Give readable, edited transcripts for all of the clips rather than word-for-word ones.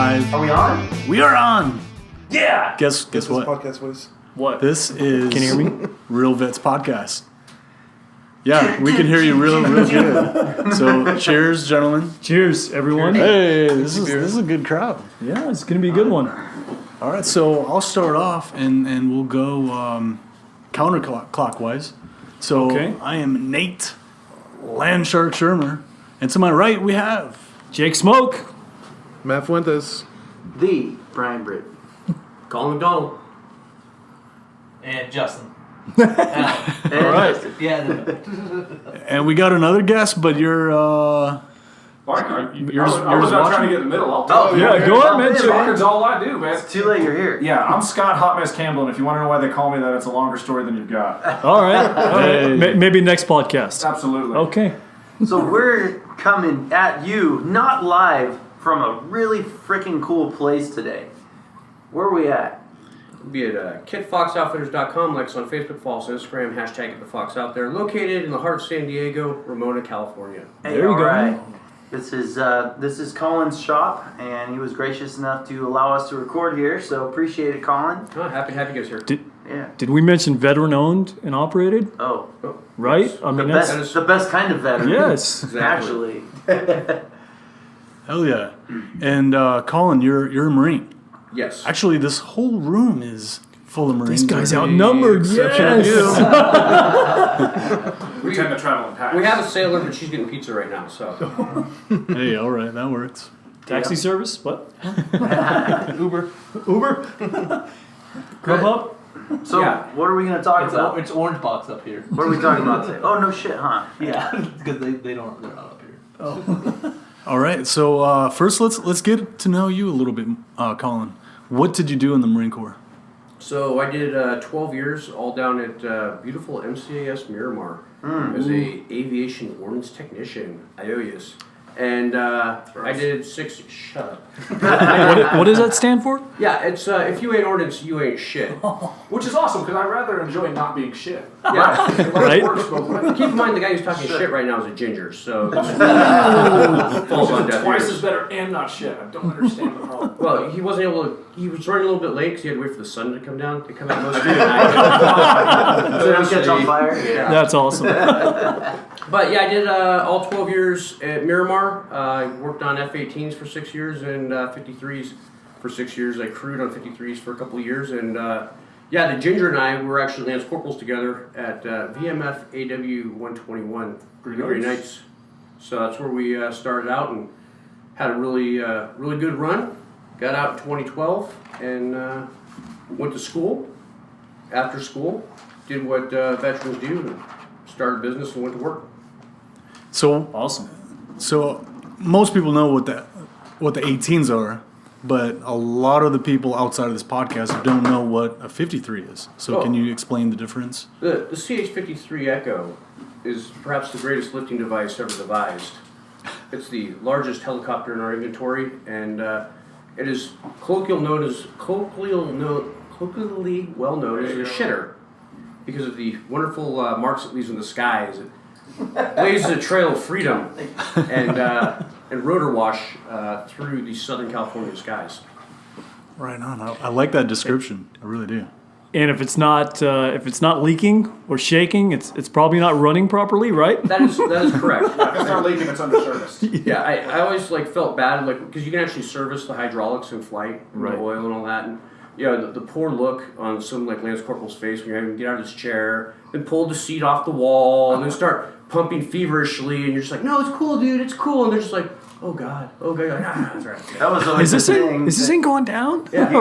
live. Are we on? We are on. Yeah. Guess what? Podcast was. What? This is Can you hear me? Real Vets Podcast. Yeah, we can hear you real good. So, cheers, gentlemen. Cheers, everyone. Hey, this is a good crowd. Yeah, it's going to be a good one. All right, so I'll start off and we'll go counterclockwise. So Okay. I am Nate Landshark Shermer, and to my right we have Jake Smoke. Matt Fuentes. The Brian Britt. Colin McDonald. And Justin. All right, and we got another guest, but you're I was not trying to get in the middle. I'll tell you. Yeah, go on, man. Talking's all I do, man. It's too late, you're here. Yeah, I'm Scott Hot Mess Campbell, and if you want to know why they call me that, it's a longer story than you've got. All right. Hey. Maybe next podcast. Absolutely. Okay. So we're coming at you, not live, from a really freaking cool place today. Where are we at? Be at kidfoxoutfitters.com, like us on Facebook, follow us on Instagram, hashtag Get the Fox Out There. Located in the heart of San Diego, Ramona, California. Hey, There you all go. right. This is Colin's shop, and he was gracious enough to allow us to record here. So appreciate it, Colin. Oh, happy to have you guys here. Yeah. Did we mention veteran owned and operated? Oh, Right? I mean, that's. the best kind of veteran. Yes. Actually. hell yeah. And Colin, you're a Marine. Yes. Actually, this whole room is full of Marines. This guy's outnumbered. Exception of Yes. We tend to travel in packs. We have a sailor, but she's getting pizza right now, so. Hey, all right, that works. Taxi service? What? Uber. Grubhub? So Yeah. what are we going to talk about? It's Orange Box up here. What are we talking about today? Oh, no shit, huh? Yeah, because they're not up here. All right, so first let's get to know you a little bit, Colin. What did you do in the Marine Corps? So I did 12 years, all down at beautiful MCAS Miramar as a aviation ordnance technician, IOUs. And I did 6. Shut up. What does that stand for? Yeah, it's if you ain't ordnance, you ain't shit. Which is awesome, because I rather enjoy not being shit. Yeah. Right? Keep in mind the guy who's talking shit right now is a ginger, so falls on deaf Twice ears. is better and not shit. I don't understand the problem. Well, he wasn't able to. He was running a little bit late because he had to wait for the sun to come down. To come out most of the night. So don't catch on fire? Yeah. That's awesome. But yeah, I did all 12 years at Miramar. I worked on F-18s for 6 years and 53s for 6 years. I crewed on 53s for a couple of years, and yeah, the Ginger and I were actually Lance Corporals together at VMF AW 121 Green Knights. So that's where we started out and had a really good run. Got out in 2012 and went to school. After school, did what veterans do and started a business and went to work. So Awesome. So most people know what the 18s are, but a lot of the people outside of this podcast don't know what a 53 is. So can you explain the difference? The CH-53 Echo is perhaps the greatest lifting device ever devised. It's the largest helicopter in our inventory, and it is colloquially well known as a shitter because of the wonderful marks it leaves in the skies. It blazes a trail of freedom and rotor wash through the Southern California skies. Right on. I like that description. I really do. And if it's not leaking or shaking, it's probably not running properly, right? That is correct. If it's not leaking, it's under service. Yeah, I always felt bad because you can actually service the hydraulics in flight, and Right. the oil and all that, and the poor look on some Lance Corporal's face when you're having to get out of his chair, then pull the seat off the wall, and then start pumping feverishly, and you're just like, no, it's cool, dude, it's cool, and they're just like, oh god, that's right. That was always Is the this thing. is this thing going down? Yeah.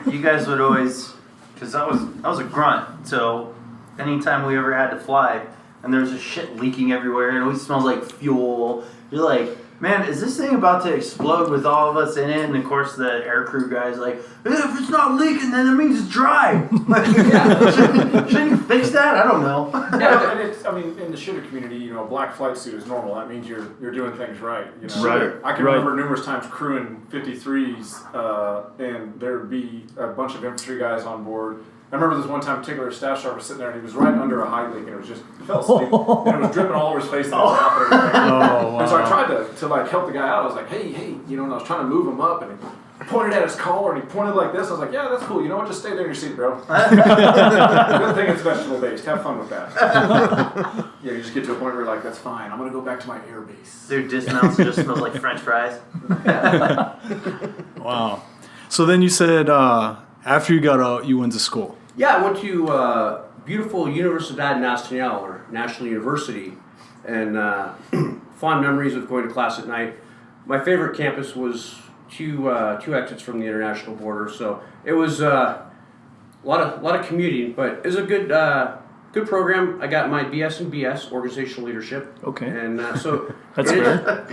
You guys would always, because I was a grunt, so anytime we ever had to fly, and there's just shit leaking everywhere, it always smells like fuel. You're like, man, is this thing about to explode with all of us in it? And of course, the aircrew guy's like, if it's not leaking, then it means it's dry. Shouldn't you fix that? I don't know. Yeah, and in the shitter community, a black flight suit is normal. That means you're doing things right. Right. I can remember numerous times crewing 53s, and there'd be a bunch of infantry guys on board. I remember this one time, particular staff sergeant was sitting there, and he was right under a high leak, and it was just, he fell asleep, and it was dripping all over his face and his mouth and everything. Oh, wow. And so I tried to help the guy out. I was like, hey, and I was trying to move him up, and I pointed at his collar and he pointed like this. I was like, yeah, that's cool. You know what? Just stay there in your seat, bro. Good thing it's vegetable based. Have fun with that. Yeah, you just get to a point where you're like, that's fine. I'm going to go back to my air base. Dude, dismounts just smells like French fries. Wow. So then you said after you got out, you went to school. Yeah, I went to beautiful Universidad Nacional, or National University, and fond memories of going to class at night. My favorite campus was two exits from the international border, so it was a lot of commuting, but it was a good program. I got my BS and BS, organizational leadership. Okay. And so That's it is- fair.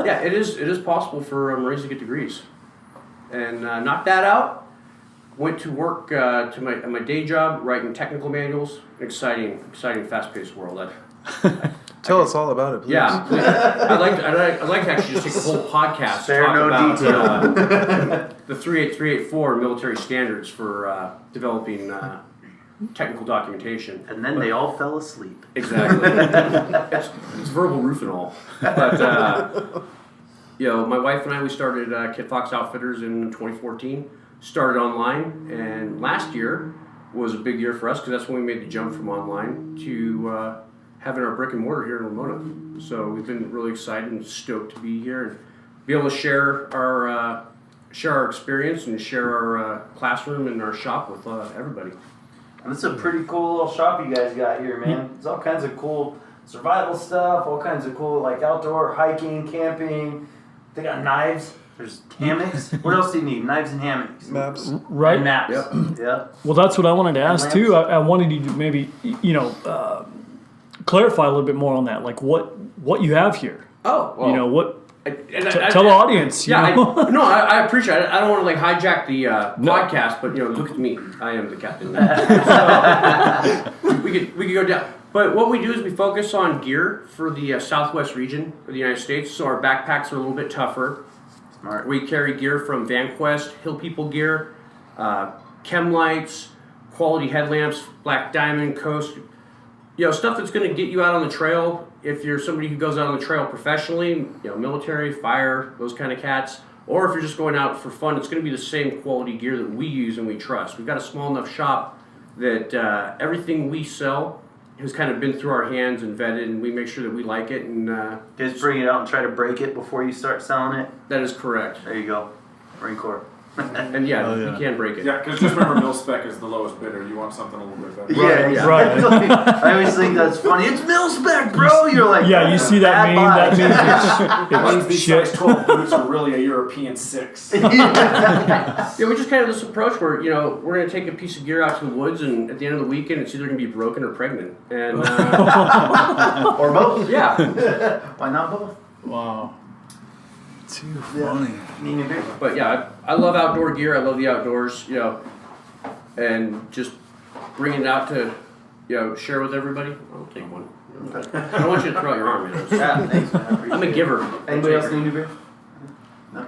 yeah, it is possible for Marines to get degrees, and knocked that out. Went to work to my day job writing technical manuals. Exciting, fast-paced world. Tell us all about it, please. Yeah, I'd like to actually just take the whole podcast to Spare talk no about detail. the 38384 military standards for developing technical documentation. And then they all fell asleep. Exactly. it's verbal roof and all. But my wife and I, we started Kit Fox Outfitters in 2014. Started online, and last year was a big year for us because that's when we made the jump from online to having our brick and mortar here in Ramona. So we've been really excited and stoked to be here and be able to share our experience and share our classroom and our shop with everybody. And it's a pretty cool little shop you guys got here, man. There's all kinds of cool survival stuff, all kinds of cool like outdoor hiking, camping. They got knives. There's hammocks. What else do you need? Knives and hammocks. Maps. Right. And maps. Yep. Yep. Well, that's what I wanted to ask lamps. too. I wanted you to maybe, clarify a little bit more on that, like what you have here. Oh, well, What? and Tell the audience. Yeah, you know? I appreciate it. I don't want to hijack the podcast, but look at me. I am the captain. So, we could go down. But what we do is we focus on gear for the Southwest region of the United States. So our backpacks are a little bit tougher. Smart. We carry gear from VanQuest, Hill People gear, chem lights, quality headlamps, Black Diamond, Coast. Stuff that's going to get you out on the trail. If you're somebody who goes out on the trail professionally, military, fire, those kind of cats, or if you're just going out for fun, it's going to be the same quality gear that we use and we trust. We've got a small enough shop that everything we sell has kind of been through our hands and vetted, and we make sure that we like it. And You guys bring it out and try to break it before you start selling it. that is correct. There you go. Marine Corps. And yeah, Oh, yeah. you can break it. Yeah, because just remember, mil spec is the lowest bidder. You want something a little bit better. Yeah, yeah. exactly. I always think that's funny. It's mil spec, bro. You're like, Yeah, you see that bad meme? That buy. means That means it's these shit. size 12 boots are really a European 6. Yeah, we just kind of this approach where we're going to take a piece of gear out to the woods, and at the end of the weekend, it's either going to be broken or pregnant, and Or both. yeah. Why not both? Wow. Too funny. Need a beer. But yeah, I love outdoor gear. I love the outdoors, and just bringing it out to share with everybody. I'll take one. I don't want you to throw out your arm, Yeah, thanks, man. I appreciate I'm a it. giver. Anybody else need a beer? No.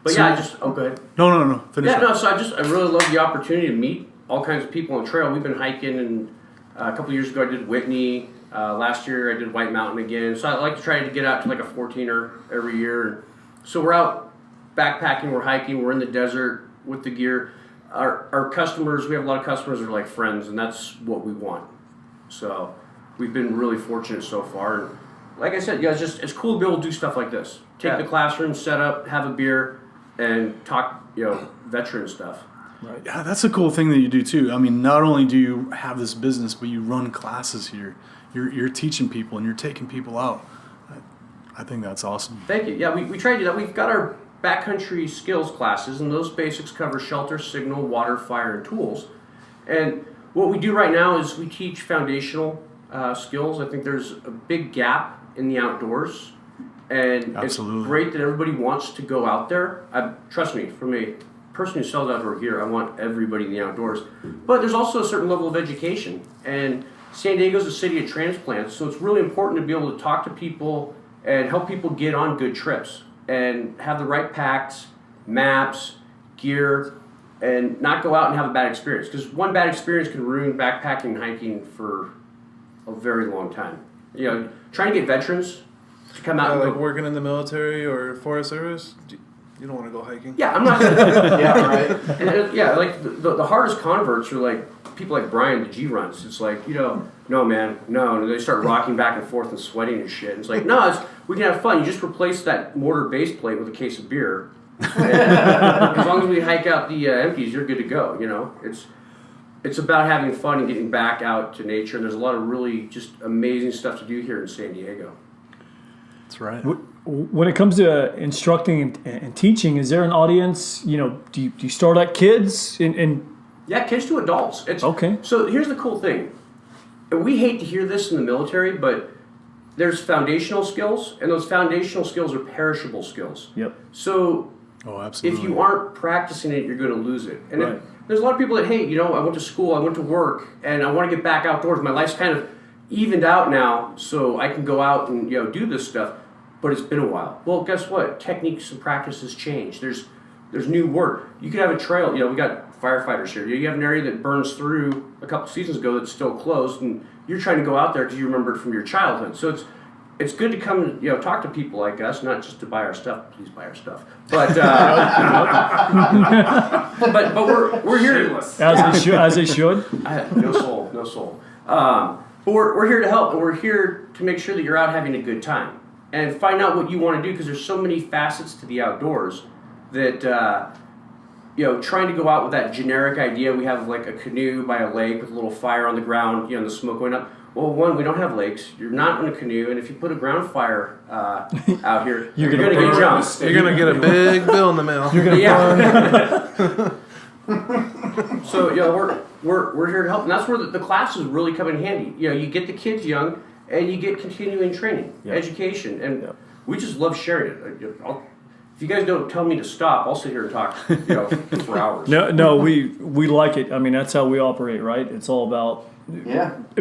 But yeah, I just go ahead. No. Finish Yeah, up. no. So I really love the opportunity to meet all kinds of people on trail. We've been hiking, and a couple years ago I did Whitney. Last year I did White Mountain again. So I like to try to get out to like a 14er every year. So we're out backpacking, we're hiking, we're in the desert with the gear. Our customers, we have a lot of customers that are like friends, and that's what we want. So we've been really fortunate so far. And like I said, it's cool to be able to do stuff like this. Take the classroom, set up, have a beer, and talk, veteran stuff. Yeah, that's a cool thing that you do too. I mean, not only do you have this business, but you run classes here. You're teaching people and you're taking people out. I think that's awesome. Thank you. Yeah, we try to do that. We've got our backcountry skills classes, and those basics cover shelter, signal, water, fire, and tools. And what we do right now is we teach foundational skills. I think there's a big gap in the outdoors, and Absolutely. it's great that everybody wants to go out there. Trust me, from a person who sells outdoor gear, I want everybody in the outdoors. But there's also a certain level of education, and San Diego's a city of transplants, so it's really important to be able to talk to people and help people get on good trips and have the right packs, maps, gear, and not go out and have a bad experience. Because one bad experience can ruin backpacking and hiking for a very long time. Trying to get veterans to come out and like go, working in the military or Forest Service, You don't want to go hiking. Yeah, I'm not gonna. Yeah, right. And yeah, like the hardest converts are like people like Brian, the G runs. It's like, no man, no. And they start rocking back and forth and sweating and shit. And it's like, no, we can have fun. You just replace that mortar base plate with a case of beer. And as long as we hike out the empties, you're good to go. It's about having fun and getting back out to nature. And there's a lot of really just amazing stuff to do here in San Diego. That's right. When it comes to instructing and teaching, is there an audience? Do you start at kids? Yeah, kids to adults. It's Okay. So here's the cool thing. And we hate to hear this in the military, but there's foundational skills, and those foundational skills are perishable skills. Yep. So Oh, absolutely. if you aren't practicing it, you're going to lose it. And Right. there's a lot of people that, hey, I went to school, I went to work, and I want to get back outdoors. My life's kind of evened out now, so I can go out and do this stuff. But it's been a while. Well, guess what? Techniques and practices change. There's new work. You could have a trail. We got firefighters here. You have an area that burns through a couple seasons ago that's still closed, and you're trying to go out there because you remember it from your childhood. So it's good to come talk to people like us, not just to buy our stuff. Please buy our stuff. But but we're here. Shameless. As they should. No soul. But we're here to help, and we're here to make sure that you're out having a good time and find out what you want to do, because there's so many facets to the outdoors that trying to go out with that generic idea. We have like a canoe by a lake with a little fire on the ground, and the smoke going up. Well, one, we don't have lakes. You're not in a canoe, and if you put a ground fire out here, you're gonna get jumped. You're gonna get a big bill in the mail. You're gonna So we're here to help, and that's where the classes really come in handy. You get the kids young, and you get continuing training, education, and we just love sharing it. If you guys don't tell me to stop, I'll sit here and talk for hours. No, we like it. I mean, that's how we operate, right? It's all about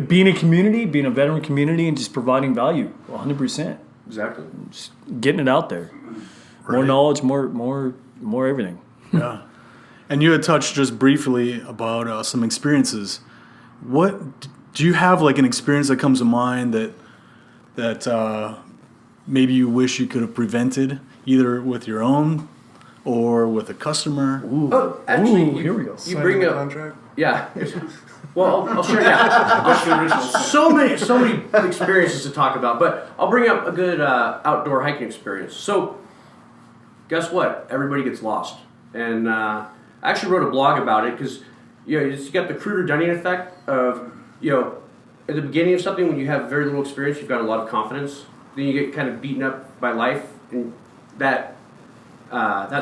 being a community, being a veteran community, and just providing value, 100%. Exactly. Just getting it out there. More knowledge, more everything. Yeah. And you had touched just briefly about some experiences. What do you have, like an experience that comes to mind that maybe you wish you could have prevented, either with your own or with a customer? Oh, actually, here we go. You bring up contract. Yeah. Well, I'll share that. So many experiences to talk about, but I'll bring up a good outdoor hiking experience. So, guess what? Everybody gets lost, and I actually wrote a blog about it because you got the Kruger-Dunning effect of at the beginning of something when you have very little experience, you've got a lot of confidence. Then you get kind of beaten up by life, and that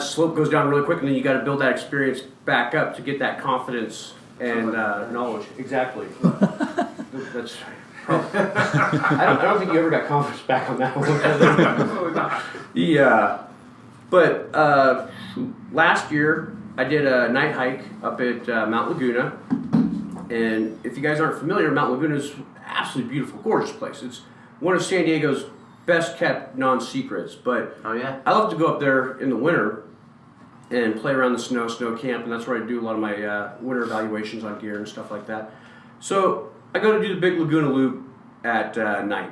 slope goes down really quick, and then you got to build that experience back up to get that confidence and knowledge. Exactly. That's probably, I don't think you ever got confidence back on that one. Yeah. But last year I did a night hike up at Mount Laguna, and if you guys aren't familiar, Mount Laguna is an absolutely beautiful, gorgeous place. It's one of San Diego's best kept non-secrets. But Oh yeah. I love to go up there in the winter and play around the snow camp, and that's where I do a lot of my winter evaluations on gear and stuff like that. So I go to do the big Laguna Loop at night.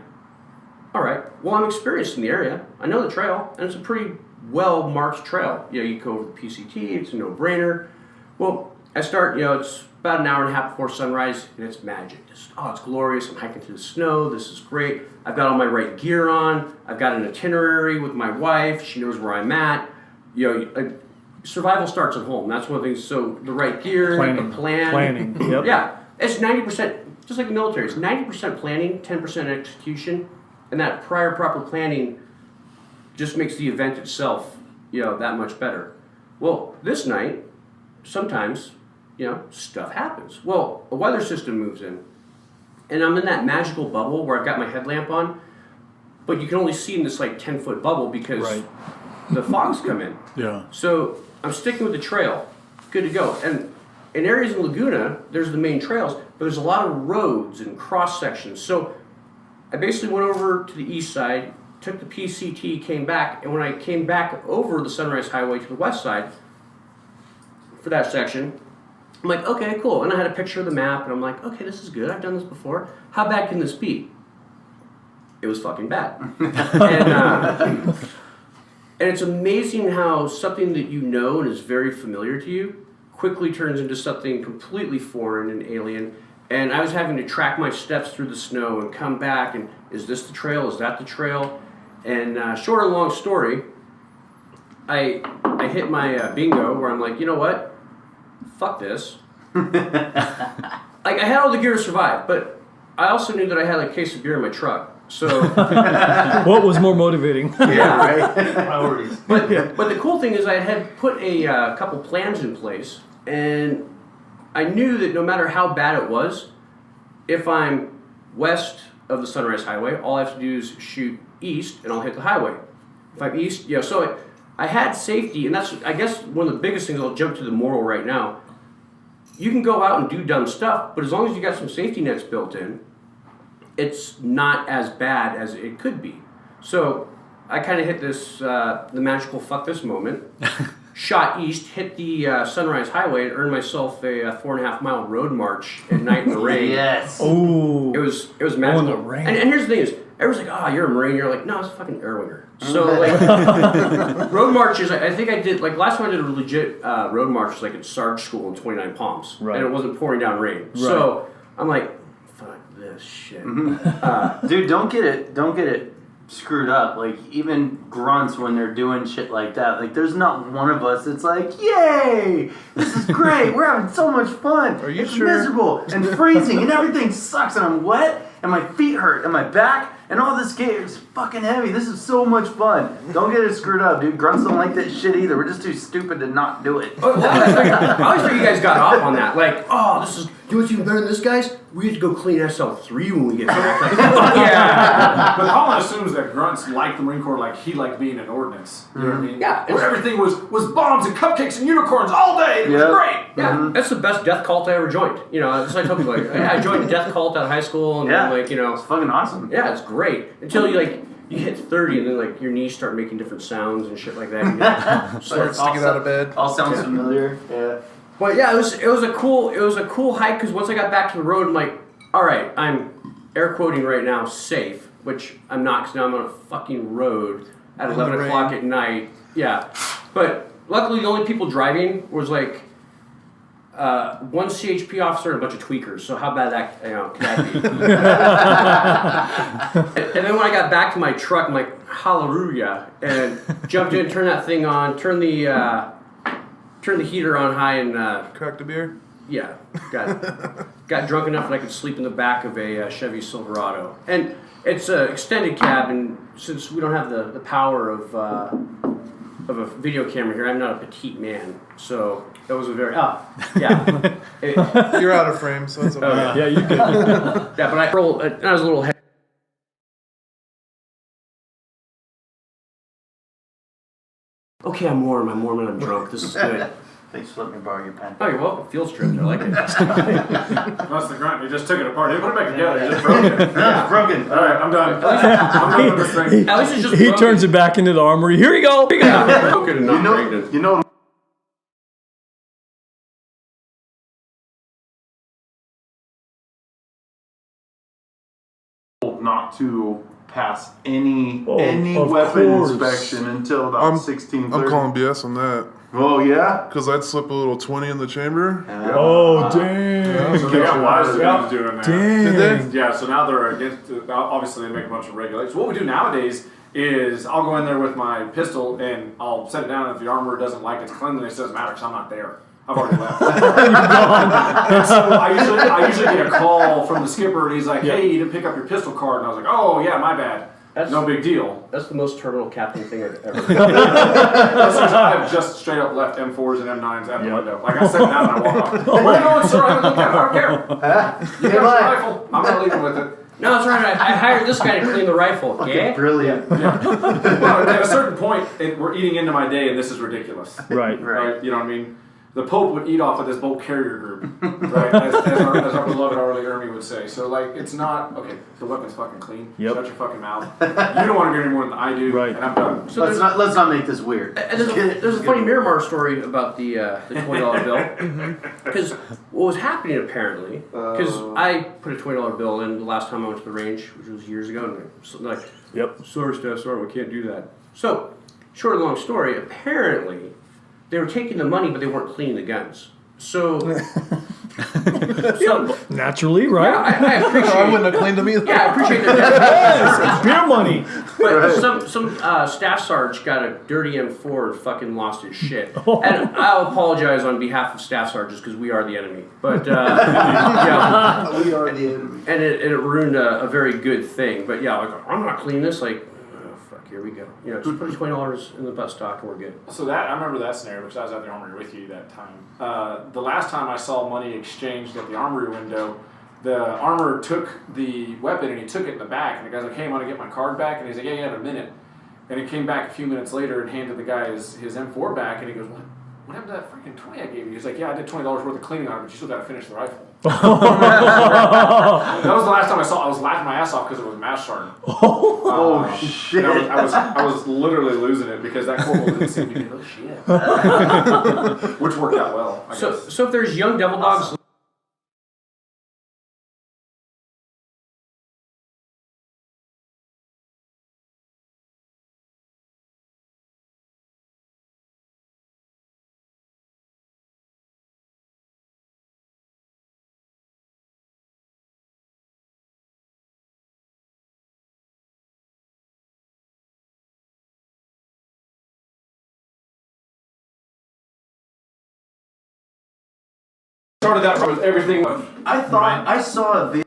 All right, well, I'm experienced in the area. I know the trail, and it's a pretty well-marked trail. You go over the PCT, it's a no-brainer. Well, I start, it's about an hour and a half before sunrise, and it's magic. It's glorious. I'm hiking through the snow. This is great. I've got all my right gear on. I've got an itinerary with my wife. She knows where I'm at. Survival starts at home. That's one of the things. So the right gear, the plan. Planning. Yep. Yeah, it's 90%, just like the military. It's 90% planning, 10% execution, and that prior proper planning just makes the event itself, that much better. Well, this night, sometimes, stuff happens. Well, a weather system moves in, and I'm in that magical bubble where I've got my headlamp on, but you can only see in this 10-foot bubble because the fog's come in. Yeah. So I'm sticking with the trail, good to go. And in areas in Laguna, there's the main trails, but there's a lot of roads and cross sections. So I basically went over to the east side, took the PCT, came back, and when I came back over the Sunrise Highway to the west side for that section, I'm like, okay, cool. And I had a picture of the map, and I'm like, okay, this is good. I've done this before. How bad can this be? It was fucking bad. And And it's amazing how something that you know and is very familiar to you quickly turns into something completely foreign and alien. And I was having to track my steps through the snow and come back and is this the trail? Is that the trail? And short or long story, I hit my bingo where I'm like, you know what? Fuck this. Like, I had all the gear to survive, but I also knew that I had like a case of beer in my truck. So What was more motivating? yeah, right. Priorities. But the cool thing is I had put a couple plans in place, and I knew that no matter how bad it was, if I'm west of the Sunrise Highway, all I have to do is shoot east, and I'll hit the highway. If I'm east, so I had safety, and that's, I guess, one of the biggest things. I'll jump to the moral right now. You can go out and do dumb stuff, but as long as you got some safety nets built in, it's not as bad as it could be. So I kind of hit this, the magical fuck this moment, shot east, hit the Sunrise Highway, and earned myself a 4.5 mile road march at night in the rain. Yes. Oh, It was magical. in the rain. And here's the thing is, everyone's like, oh, you're a Marine. You're like, no, it's a fucking air winger. So, like, road marches, I think I did, like, last time I did a legit road march was, like, at Sarge School in 29 Palms. Right. And it wasn't pouring down rain. Right. So, I'm like, fuck this shit. Dude, don't get it screwed up. Like, even grunts, when they're doing shit like that, like, there's not one of us that's like, yay, this is great, we're having so much fun. Are you it's sure? miserable and freezing and everything sucks and I'm wet and my feet hurt and my back and all this gear is fucking heavy. This is so much fun. Don't get it screwed up, dude. Grunts don't like that shit either. We're just too stupid to not do it. I always figured you guys got off on that. Like, oh, this is, you know what's even better than this, guys? We have to go clean SL3 when we get back. Like, fuck yeah. But Colin assumes that grunts like the Marine Corps, like he liked being an ordnance. You know what I mean? Yeah. Where everything was bombs and cupcakes and unicorns all day. It was Yeah. great. Yeah, that's the best death cult I ever joined. You know, that's what I tell people. Like, I joined a death cult out of high school, and Yeah. like, you know, It's fucking awesome. yeah, it's great until you hit 30, and then like your knees start making different sounds and shit like that. Start sticking out of bed. All sounds familiar. Yeah. But yeah, it was a cool hike because once I got back to the road, I'm like, all right, I'm air quoting right now safe, which I'm not because now I'm on a fucking road at 11 o'clock at night. Yeah, but luckily the only people driving was like one CHP officer and a bunch of tweakers. So how bad that could that be? And then when I got back to my truck, I'm like, hallelujah, and jumped in, turned that thing on, turned the heater on high, and Cracked a beer. yeah, got drunk enough that I could sleep in the back of a Chevy Silverado. And it's an extended cab, and since we don't have the power of a video camera here, I'm not a petite man, so that was a very yeah. You're out of frame, so that's okay. yeah, you good. Yeah, but I was a little heavy. Okay, I'm warm, and I'm drunk. This is good. Thanks for letting me borrow your pen. Oh, you're welcome. Field stripped. I like it. That's the grunt. He just took it apart. He put it back together. He just broke it. Yeah, it's broken. All right, I'm done. I'm done with this thing. At least it's just He broken. turns it back into the armory. Here you go. Here you go. Broken and not pregnant. You know. Not to pass any of weapon course. inspection until about I'm 16:30. I'm calling BS on that Oh yeah. because I'd slip a little 20 in the chamber. Oh, damn. So they got wise guys doing that. Dang. Yeah, so now they're against. Obviously, they make a bunch of regulations. What we do nowadays is I'll go in there with my pistol and I'll set it down. If the armorer doesn't like its cleanliness, it doesn't matter because I'm not there. I've already left. And so I usually get a call from the skipper and he's like, "Hey, you didn't pick up your pistol card," and I was like, "Oh yeah, my bad." No big deal. That's the most terminal captain thing I've ever heard. I've just straight up left M4s and M9s out the window. Like I said down and I walk off. Where are you going, sir? I haven't looked at it. I don't care. You got your rifle. I'm not leaving with it. No, that's right. I hired this guy to clean the rifle. Yeah? Brilliant. Well, at a certain point, we're eating into my day, and this is ridiculous. Right. Right? You know what I mean? The Pope would eat off of this boat carrier group, right? As our beloved Arlie Ermy would say. So, like, it's not, okay, the weapon's fucking clean. Yep. Shut your fucking mouth. You don't want to get any more than I do, Right. and I'm done. So Let's not make this weird. and there's a funny Miramar story about the $20 bill. Because what was happening apparently, because I put a $20 bill in the last time I went to the range, which was years ago, and they're like, Yep. sorry, Steph, sorry, we can't do that. So, short and long story, apparently they were taking the money, but they weren't cleaning the guns. So, Naturally, right? I appreciate. I wouldn't have cleaned them either. Yeah, I appreciate that. Beer money. But some staff sarge got a dirty M4 and fucking lost his shit. And I'll apologize on behalf of staff sarges because we are the enemy. But yeah, We are the enemy. and it ruined a very good thing. But yeah, like I'm not cleaning this. Like, oh, fuck, here we go. You know, just put $20 in the butt stock and we're good. So that I remember that scenario because I was at the armory with you that time. The last time I saw money exchanged at the armory window, the armorer took the weapon and he took it in the back. And the guy's like, "Hey, I'm gonna get my card back." And he's like, "Yeah, in a minute." And he came back a few minutes later and handed the guy his M4 back. And he goes, "What happened to that freaking 20 I gave you?" He's like, "Yeah, I did $20 worth of cleaning on it, but you still got to finish the rifle." That was the last time I saw. I was laughing my ass off because it was mass sergeant. Shit. I was literally losing it because that corporal didn't seem to give a shit. Which worked out well, I guess. So if there's young devil dogs. Started that with everything. I thought I saw a video.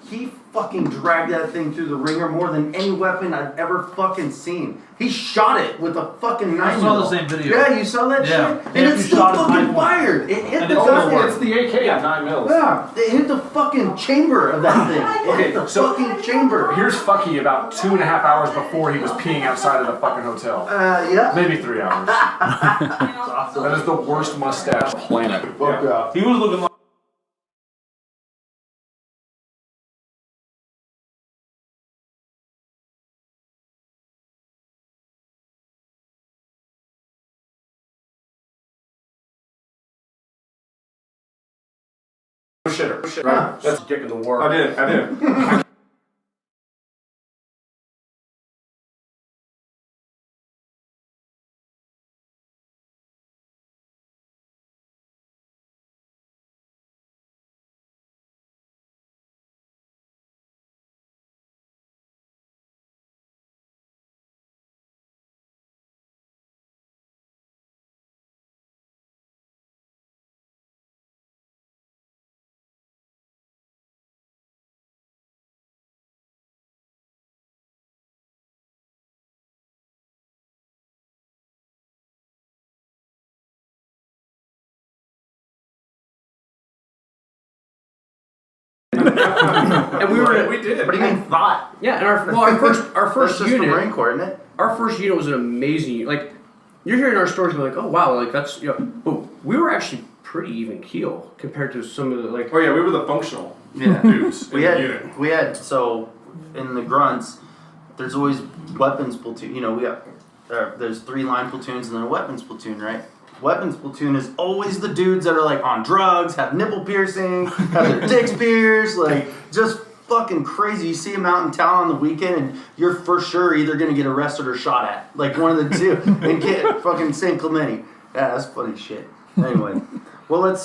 He fucking dragged that thing through the ringer more than any weapon I've ever fucking seen. He shot it with a fucking 9mm. I saw the same video. Yeah, you saw that Yeah. shit? Yeah, And it you still shot it fucking 9mm. fired. It hit And the it's goddamn. the AK at 9 mils. Yeah, it hit the fucking chamber of that thing. It Okay, hit the so fucking chamber. Here's Fucky about 2.5 hours before he was peeing outside of the fucking hotel. Yeah. Maybe 3 hours. That is the worst mustache on the planet. Yeah. He was looking like. Shitter, right? That's dick in the war. I did. And We did. What do you mean thought? Yeah, and our first That's just the Marine unit. Corps, isn't it? Our first unit was an amazing. Like, you're hearing our stories, you're like, oh wow, like that's but we were actually pretty even keel compared to some of the like. Oh yeah, we were the functional Yeah. dudes We in the unit. had so in the grunts, there's always weapons platoon. You know, we have there's 3 line platoons and then a weapons platoon, right? Weapons platoon is always the dudes that are like on drugs, have nipple piercing, have their dicks pierced, like just fucking crazy. You see them out in town on the weekend, and you're for sure either gonna get arrested or shot at, like one of the two, and get fucking San Clemente. Yeah, that's funny shit. Anyway, well let's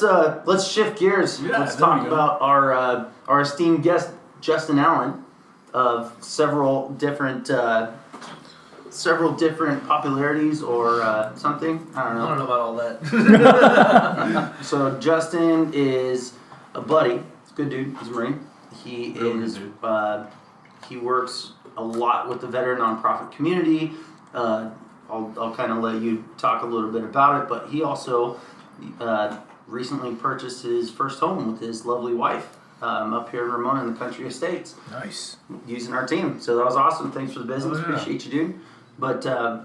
shift gears. Yeah, let's there talk we go. about our esteemed guest Justin Allen of several different popularities or something. I don't I know. don't know about all that. So Justin is a buddy. He's a good dude. He's a Marine. He Real is. good dude. He works a lot with the veteran nonprofit community. I'll kind of let you talk a little bit about it, but he also recently purchased his first home with his lovely wife up here in Ramona in the Country Estates. Nice. Using our team. So that was awesome. Thanks for the business. Oh, yeah. Appreciate you, dude. But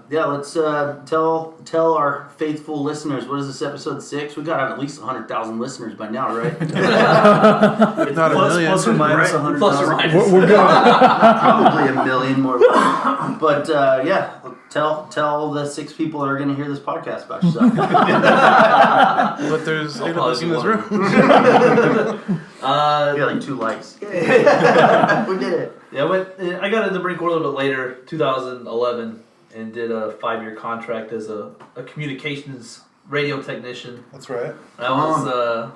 yeah, let's tell our faithful listeners, what is this, episode 6? We gotta have at least 100,000 listeners by now, right? Not a million. Plus or minus Right. 100,000. Plus or minus. We're good. Probably a million more. But yeah, tell the 6 people that are gonna hear this podcast about yourself. But there's 8 of probably us in be this one. room. We got like 2 likes. We did it. Yeah, I got into Marine Corps a little bit later, 2011, and did a 5-year contract as a communications radio technician. That's right. That was a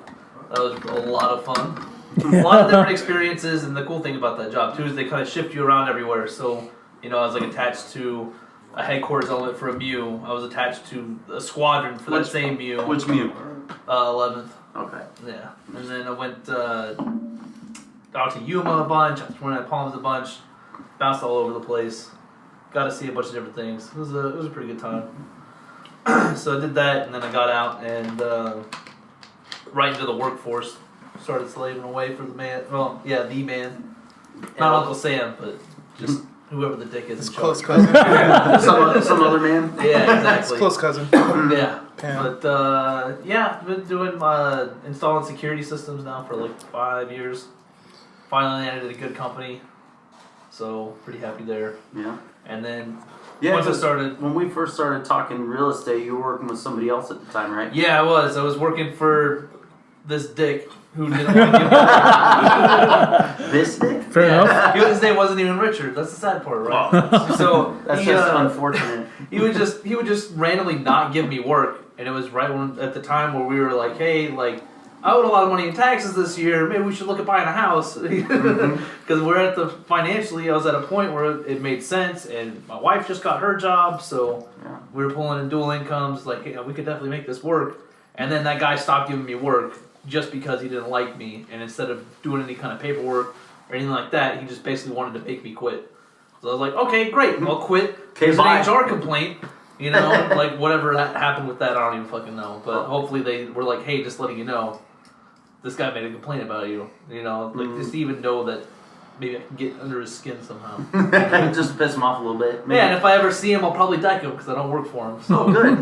lot of fun. A lot of different experiences, and the cool thing about that job too is they kind of shift you around everywhere. So, I was like attached to a headquarters element for a MEU. I was attached to a squadron for that same MEU. Which MEU? 11th. Okay. Yeah, and then I went out to Yuma a bunch. I went to Palms a bunch. Bounced all over the place. Got to see a bunch of different things. It was a pretty good time. So I did that, and then I got out and right into the workforce. Started slaving away for the man. Well, yeah, the man. Not Uncle Sam, but just whoever the dick is. It's in close charge. cousin. some other man. Yeah, It's exactly. close cousin. Yeah. Pam. But yeah, been doing installing security systems now for like 5 years. Finally landed at a good company, so pretty happy there. Yeah. And then Yeah. once I started, When we first started talking real estate, you were working with somebody else at the time, right? yeah, I was working for this dick who didn't want to give me. This dick? Fair enough. His name wasn't even Richard. That's the sad part, right? So That's he, just unfortunate. he would just randomly not give me work, and it was right when at the time where we were like, hey, like I owed a lot of money in taxes this year. Maybe we should look at buying a house because we're at the financially. I was at a point where it made sense, and my wife just got her job, so Yeah. we were pulling in dual incomes. Like, hey, we could definitely make this work. And then that guy stopped giving me work just because he didn't like me, and instead of doing any kind of paperwork or anything like that, he just basically wanted to make me quit. So I was like, okay, great, I'll quit. Here's an bye. HR complaint. Like whatever that happened with that, I don't even fucking know. But hopefully they were like, hey, just letting you know, this guy made a complaint about you. Just to even know that maybe I can get under his skin somehow. Just piss him off a little bit. Yeah, and if I ever see him, I'll probably deck him because I don't work for him. So, good.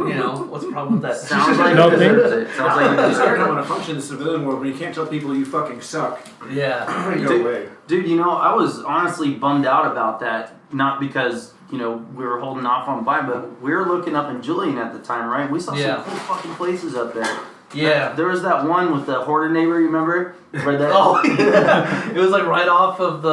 What's the problem with that? Sounds like Nothing. he deserves it. Sounds like he It's deserves hard it. to want to function in the civilian world when you can't tell people you fucking suck. Yeah. Go Dude. away. Dude, I was honestly bummed out about that. Not because, we were holding off on buying, but we were looking up in Julian at the time, right? We saw Yeah. some cool fucking places up there. Yeah. There was that one with the hoarder neighbor, you remember? Where that, Oh, yeah. It was like right off of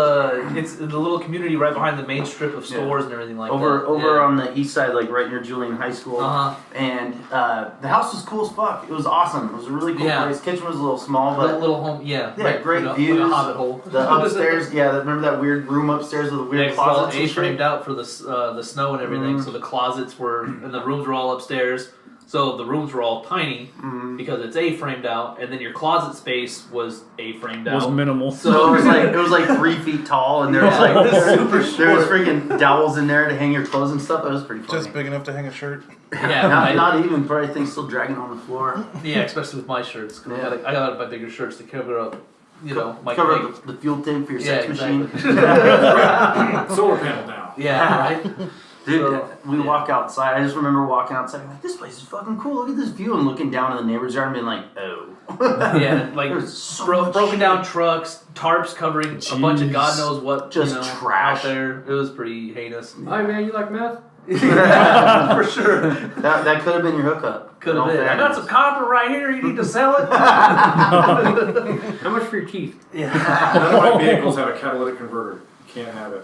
it's the little community right behind the main strip of stores and everything like that. over Yeah. on the east side, like right near Julian High School. Uh-huh. And the house was cool as fuck. It was awesome. It was a really cool Yeah. place. Kitchen was a little small, That but little home, yeah. Yeah, great like views. Like a hobbit hole. the upstairs, remember that weird room upstairs with the weird It's all closets and A-framed shit? out for the snow and everything, so the closets were, and the rooms were all upstairs. So the rooms were all tiny because it's A-framed out, and then your closet space was A-framed out. Was minimal. So it was like 3 feet tall, and there was like there was freaking dowels in there to hang your clothes and stuff. That was pretty funny. Just big enough to hang a shirt. Yeah, Not even, probably things still dragging on the floor. yeah, especially with my shirts. 'Cause Yeah. I got to buy bigger shirts to cover up, my Cover cake. up the fuel tank for your Yeah, sex machine. exactly. Solar panel now. Yeah, right. Dude, So, we yeah. walk outside. I just remember walking outside. I'm like, this place is fucking cool. Look at this view, and looking down in the neighbor's yard and being like, oh. Yeah, like There's so much broken shit. down trucks, tarps covering a bunch of God Jeez. knows what, Just trash. out there. It was pretty heinous. Hi man, you like meth? For sure. That could have been your hookup. Could In have all been. I got fairness. some copper right here. You need to sell it. How much for your teeth? Yeah. None of my vehicles have a catalytic converter. You can't have it.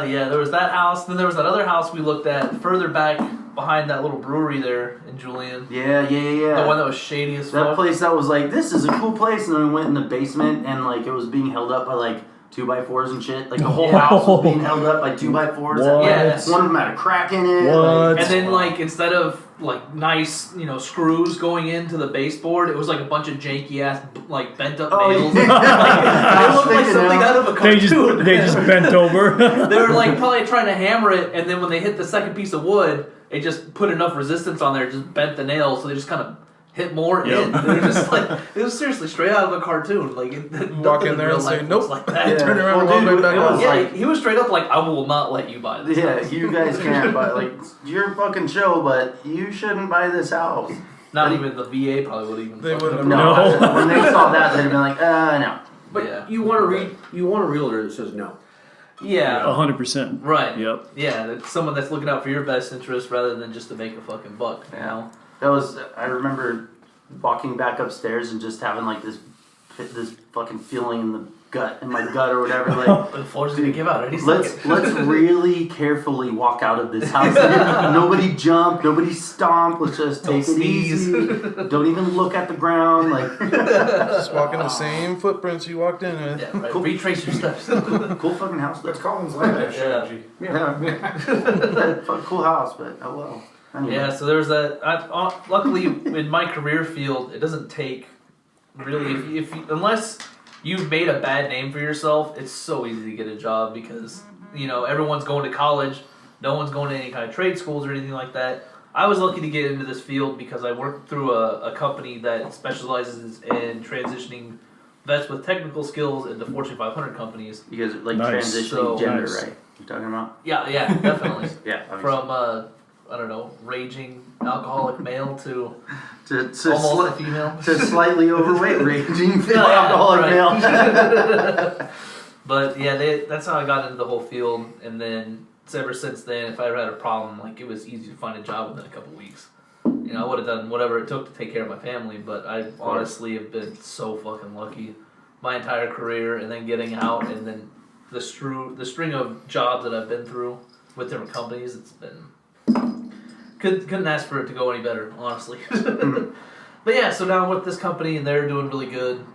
Yeah, there was that house. Then there was that other house we looked at further back behind that little brewery there in Julian. Yeah. The one that was shady as That fuck. place that was like, this is a cool place, and then we went in the basement, and like it was being held up by like 2x4s and shit. Like the whole house was being held up by 2x4s. What? Yeah. One of them had a crack in it. What? And then, like, instead of like nice, screws going into the baseboard, it was like a bunch of janky ass, like bent up Oh, nails. yeah. Like, it looked like something out of a They cartoon. just bent over. They were like probably trying to hammer it, and then when they hit the second piece of wood, it just put enough resistance on there, it just bent the nail, so they just kind of hit more in. They were just like, it was seriously straight out of a cartoon. Like, Walk in there and say, nope. like that. Yeah. Turn around and Well, walk dude, right back it out. was Yeah, like- he was straight up like, I will not let you buy this. Yeah, you guys can't buy, like, your fucking show, but you shouldn't buy this house. Not even the VA probably would even. They fuck wouldn't it No, up. No. when they saw that, they'd have been like, no. But Yeah. you want a realtor that says no. Yeah. 100%. Right. Yep. Yeah, that's someone that's looking out for your best interest rather than just to make a fucking buck. You know. That was, I remember walking back upstairs and just having like this fucking feeling in my gut or whatever. Like The floor's gonna give out. let's really carefully walk out of this house. Nobody jump, nobody stomp. Let's just take it easy. Don't even look at the ground. Like Just walking the same footprints you walked in with. Yeah, right. Retrace your steps. cool fucking house. That's Colin's life strategy. Fucking cool house, but oh well. Anyway. Yeah, so there's that. Luckily, in my career field, it doesn't take really unless you've made a bad name for yourself. It's so easy to get a job because everyone's going to college, no one's going to any kind of trade schools or anything like that. I was lucky to get into this field because I worked through a company that specializes in transitioning vets with technical skills into Fortune 500 companies. You guys are like Nice. transitioning So gender, nice. right? You talking about? Yeah, definitely. Yeah, obviously. From I don't know, raging alcoholic male to to almost a female. to slightly overweight raging Yeah, alcoholic right. male. But yeah, that's how I got into the whole field, and then ever since then, if I ever had a problem, like it was easy to find a job within a couple weeks. I would have done whatever it took to take care of my family, but I honestly have been so fucking lucky my entire career, and then getting out, and then the string of jobs that I've been through with different companies. It's been couldn't ask for it to go any better, honestly. But yeah, so now with this company, and they're doing really good.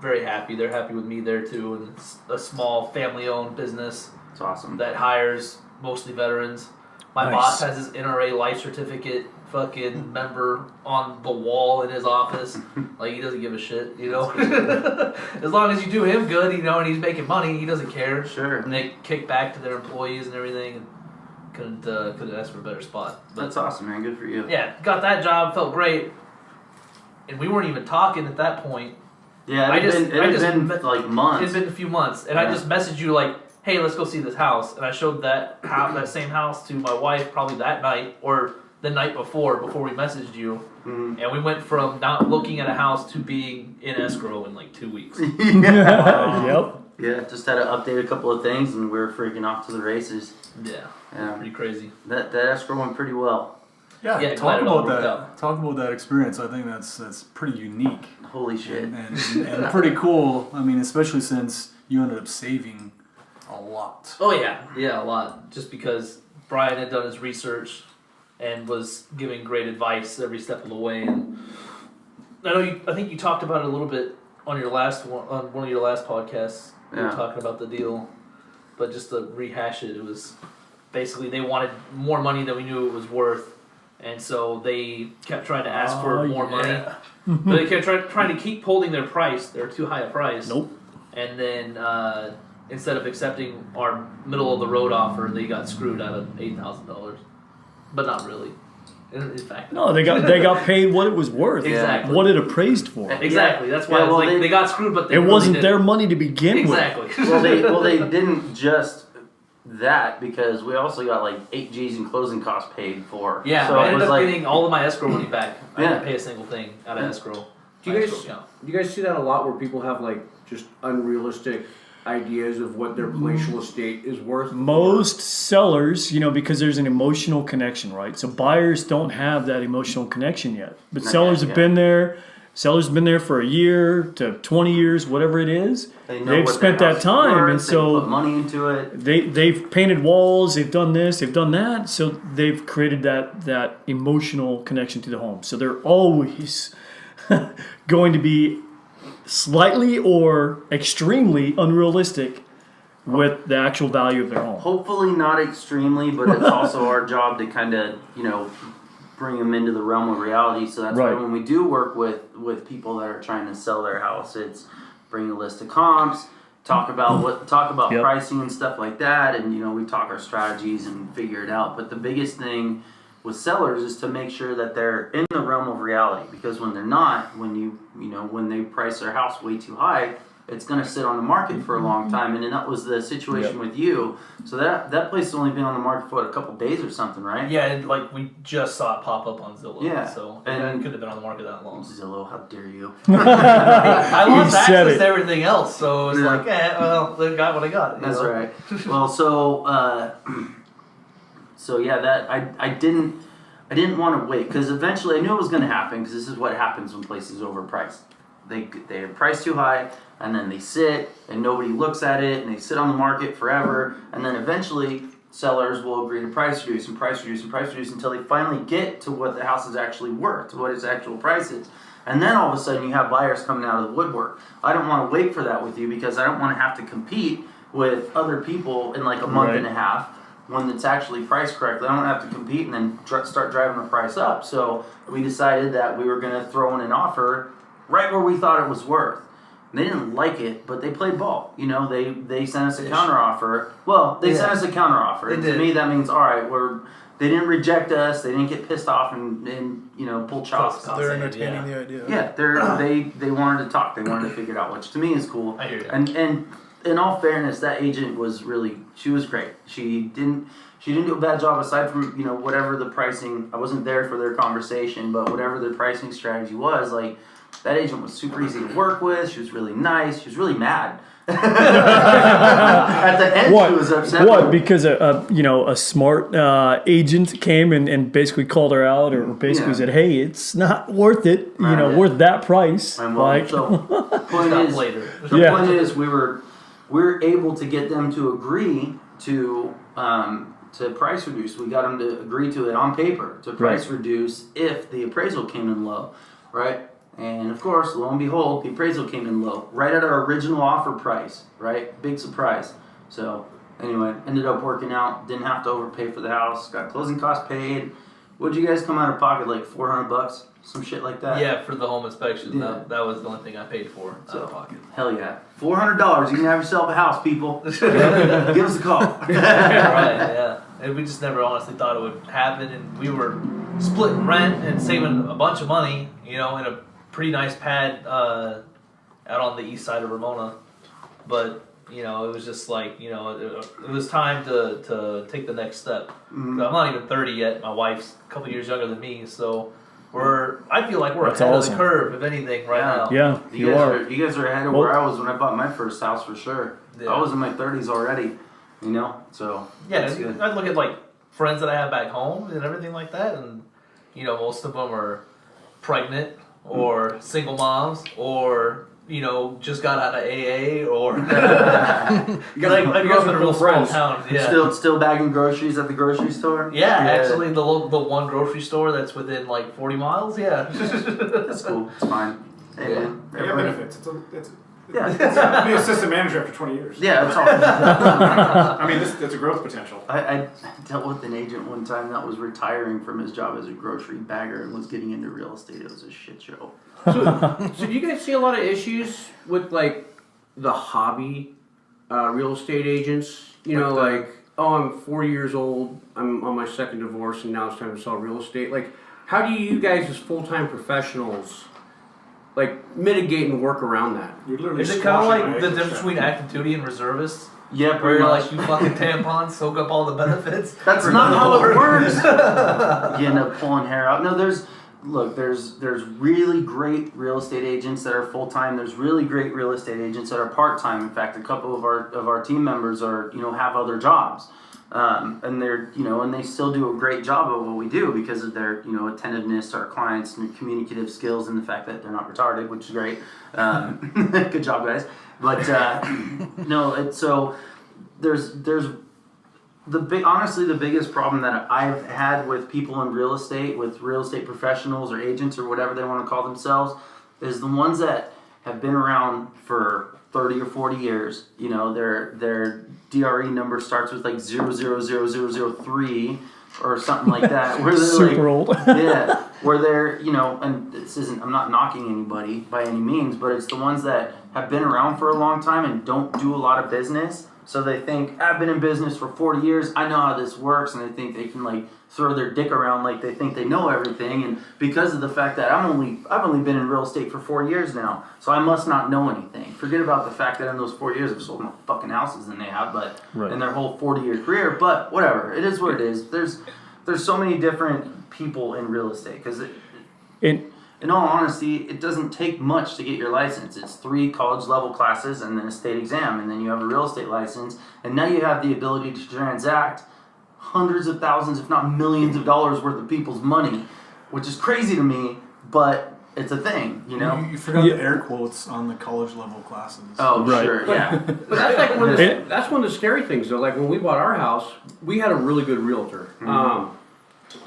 Very happy. They're happy with me there too, and it's a small family-owned business. It's awesome. That hires mostly veterans. My Nice. boss has his NRA life certificate fucking member on the wall in his office. Like, he doesn't give a shit, As long as you do him good, and he's making money, he doesn't care. Sure. And they kick back to their employees and everything. And couldn't ask for a better spot. But That's awesome, man. Good for you. yeah, got that job, felt great. And we weren't even talking at that point. Yeah, it had been like months. It's been a few months, and I just messaged you like, "Hey, let's go see this house." And I showed that same house to my wife probably that night or the night before we messaged you, and we went from not looking at a house to being in escrow in like 2 weeks. Yep. Yeah, just had to update a couple of things, and we were freaking off to the races. Yeah, pretty crazy. That escrow went pretty well. Yeah, Yeah, talk glad it all about worked that. out. Talk about that experience. I think that's pretty unique Holy shit. and pretty cool. I mean, especially since you ended up saving a lot. Oh yeah, a lot. Just because Brian had done his research and was giving great advice every step of the way. And I think you talked about it a little bit on your last one of your last podcasts. You were talking about the deal, but just to rehash it, it was basically they wanted more money than we knew it was worth, and so they kept trying to ask for more money. But they kept trying to keep holding their price. They're too high a price. Nope. And then instead of accepting our middle of the road offer, they got screwed out of $8,000, but not really. In fact, No, they got paid what it was worth. Exactly. What it appraised for. Exactly. That's why it's like they got screwed, but they It really wasn't didn't. their money to begin Exactly. Well, they didn't just that because we also got like 8 G's in closing costs paid for. Yeah, so I it ended was up like, getting all of my escrow money back. I Yeah. didn't pay a single thing out of escrow. Do you guys see that a lot where people have like just unrealistic ideas of what their palatial estate is worth? Most sellers, because there's an emotional connection, right? So buyers don't have that emotional connection yet. But Not sellers yet, have been there. Sellers have been there for a year to 20 years, whatever it is. they know They've what spent their that house is time, worth, and they so put money into it. they've painted walls, they've done this, they've done that. So they've created that emotional connection to the home. So they're always going to be slightly or extremely unrealistic with the actual value of their home. Hopefully not extremely, but it's also our job to kind of bring them into the realm of reality. So that's why Right. when we do work with people that are trying to sell their house, it's bring a list of comps, talk about Yep. pricing and stuff like that, and we talk our strategies and figure it out. But the biggest thing with sellers is to make sure that they're in the realm of reality, because when they're not, when they price their house way too high, it's going to sit on the market for a long time. And then that was the situation with you. So that place has only been on the market for a couple days or something, right? Yeah, and we just saw it pop up on Zillow. Yeah. So And- it couldn't have been on the market that long. Zillow, how dare you? I lost He said access it. to everything else, so it's Yeah. like, they got what I got. That's right. Well, so yeah, that I didn't. I didn't want to wait because eventually I knew it was going to happen because this is what happens when places are overpriced. They are priced too high, and then they sit, and nobody looks at it, and they sit on the market forever, and then eventually sellers will agree to price reduce and price reduce and price reduce until they finally get to what the house is actually worth, to what its actual price is. And then all of a sudden you have buyers coming out of the woodwork. I don't want to wait for that with you because I don't want to have to compete with other people in like a month and a half when it's actually priced correctly. I don't have to compete and then start driving the price up. So we decided that we were going to throw in an offer right where we thought it was worth. They didn't like it, but they played ball. You know, they sent us a counteroffer. Well, they sent us a counteroffer. And to me, that means, all right, they didn't reject us. They didn't get pissed off and you know, pull chops. They're entertaining the idea. Yeah, they wanted to talk. They wanted to figure it out, which to me is cool. I hear you. And in all fairness, that agent was she was great. She didn't do a bad job aside from, you know, whatever the pricing. I wasn't there for their conversation, but whatever their pricing strategy was, like, that agent was super easy to work with. She was really nice. She was really mad. At the end, she was upset. What? Because a smart agent came and basically called her out, or basically said, "Hey, it's not worth it. You know, worth that price." And well, so point is, we were able to get them to agree to price reduce. We got them to agree to it on paper to price reduce if the appraisal came in low, right? And of course, lo and behold, the appraisal came in low, right at our original offer price, right? Big surprise. So anyway, ended up working out. Didn't have to overpay for the house. Got closing costs paid. What'd you guys come out of pocket, like $400, some shit like that? Yeah, for the home inspection. Yeah. That was the only thing I paid for out of pocket. Hell yeah. $400. You can have yourself a house, people. Give us a call. Right, yeah. And we just never honestly thought it would happen. And we were splitting rent and saving a bunch of money, you know, in a pretty nice pad out on the east side of Ramona. But, you know, it was just like, you know, it was time to take the next step. Mm-hmm. I'm not even 30 yet. My wife's a couple years younger than me, so I feel like we're ahead of the curve, if anything, right now. Yeah, you guys are ahead of where I was when I bought my first house, for sure. Yeah. I was in my 30s already, you know, so yeah, I'd look at, like, friends that I have back home and everything like that, and, you know, most of them are pregnant or single moms or, you know, just got out of AA or I grew up in a real small town. Yeah. Still bagging groceries at the grocery store? Yeah, actually the one grocery store that's within like 40 miles. Yeah. That's cool. It's fine. Hey, man. They have benefits. Yeah. Be assistant manager after 20 years. Yeah, that's all. I mean, that's a growth potential. I dealt with an agent one time that was retiring from his job as a grocery bagger and was getting into real estate. It was a shit show. So do you guys see a lot of issues with, like, the hobby real estate agents? You know, like, oh, I'm 40 years old, I'm on my second divorce, and now it's time to sell real estate. Like, how do you guys as full-time professionals, like, mitigate and work around that? Is it kind of like the difference between active duty and reservist? Yeah, where you're like, you fucking tampons, soak up all the benefits? That's not how it works. You end up pulling hair out. No, there's really great real estate agents that are full-time. There's really great real estate agents that are part-time. In fact, a couple of our team members are, you know, have other jobs. And they're, you know, and they still do a great job of what we do because of their, you know, attentiveness to our clients and communicative skills and the fact that they're not retarded, which is great. Good job, guys. But no, so there's honestly the biggest problem that I've had with people in real estate, with real estate professionals or agents or whatever they want to call themselves, is the ones that have been around for 30 or 40 years. You know, their DRE number starts with like 00003 or something like that. Where they're super old. Yeah, where they're, you know, and this isn't, I'm not knocking anybody by any means, but it's the ones that have been around for a long time and don't do a lot of business. So they think, I've been in business for 40 years, I know how this works, and they think they can, like, throw their dick around like they think they know everything. And because of the fact that I've only been in real estate for 4 years now, so I must not know anything. Forget about the fact that in those 4 years I've sold more fucking houses than they have, but in their whole 40-year career. But whatever, it is what it is. There's so many different people in real estate because in all honesty, it doesn't take much to get your license. It's 3 college-level classes and then a state exam, and then you have a real estate license, and now you have the ability to transact hundreds of thousands, if not millions of dollars worth of people's money, which is crazy to me, but it's a thing, you know? You forgot the air quotes on the college level classes. Oh, Right. sure, yeah. But that's like that's one of the scary things though. Like when we bought our house, we had a really good realtor.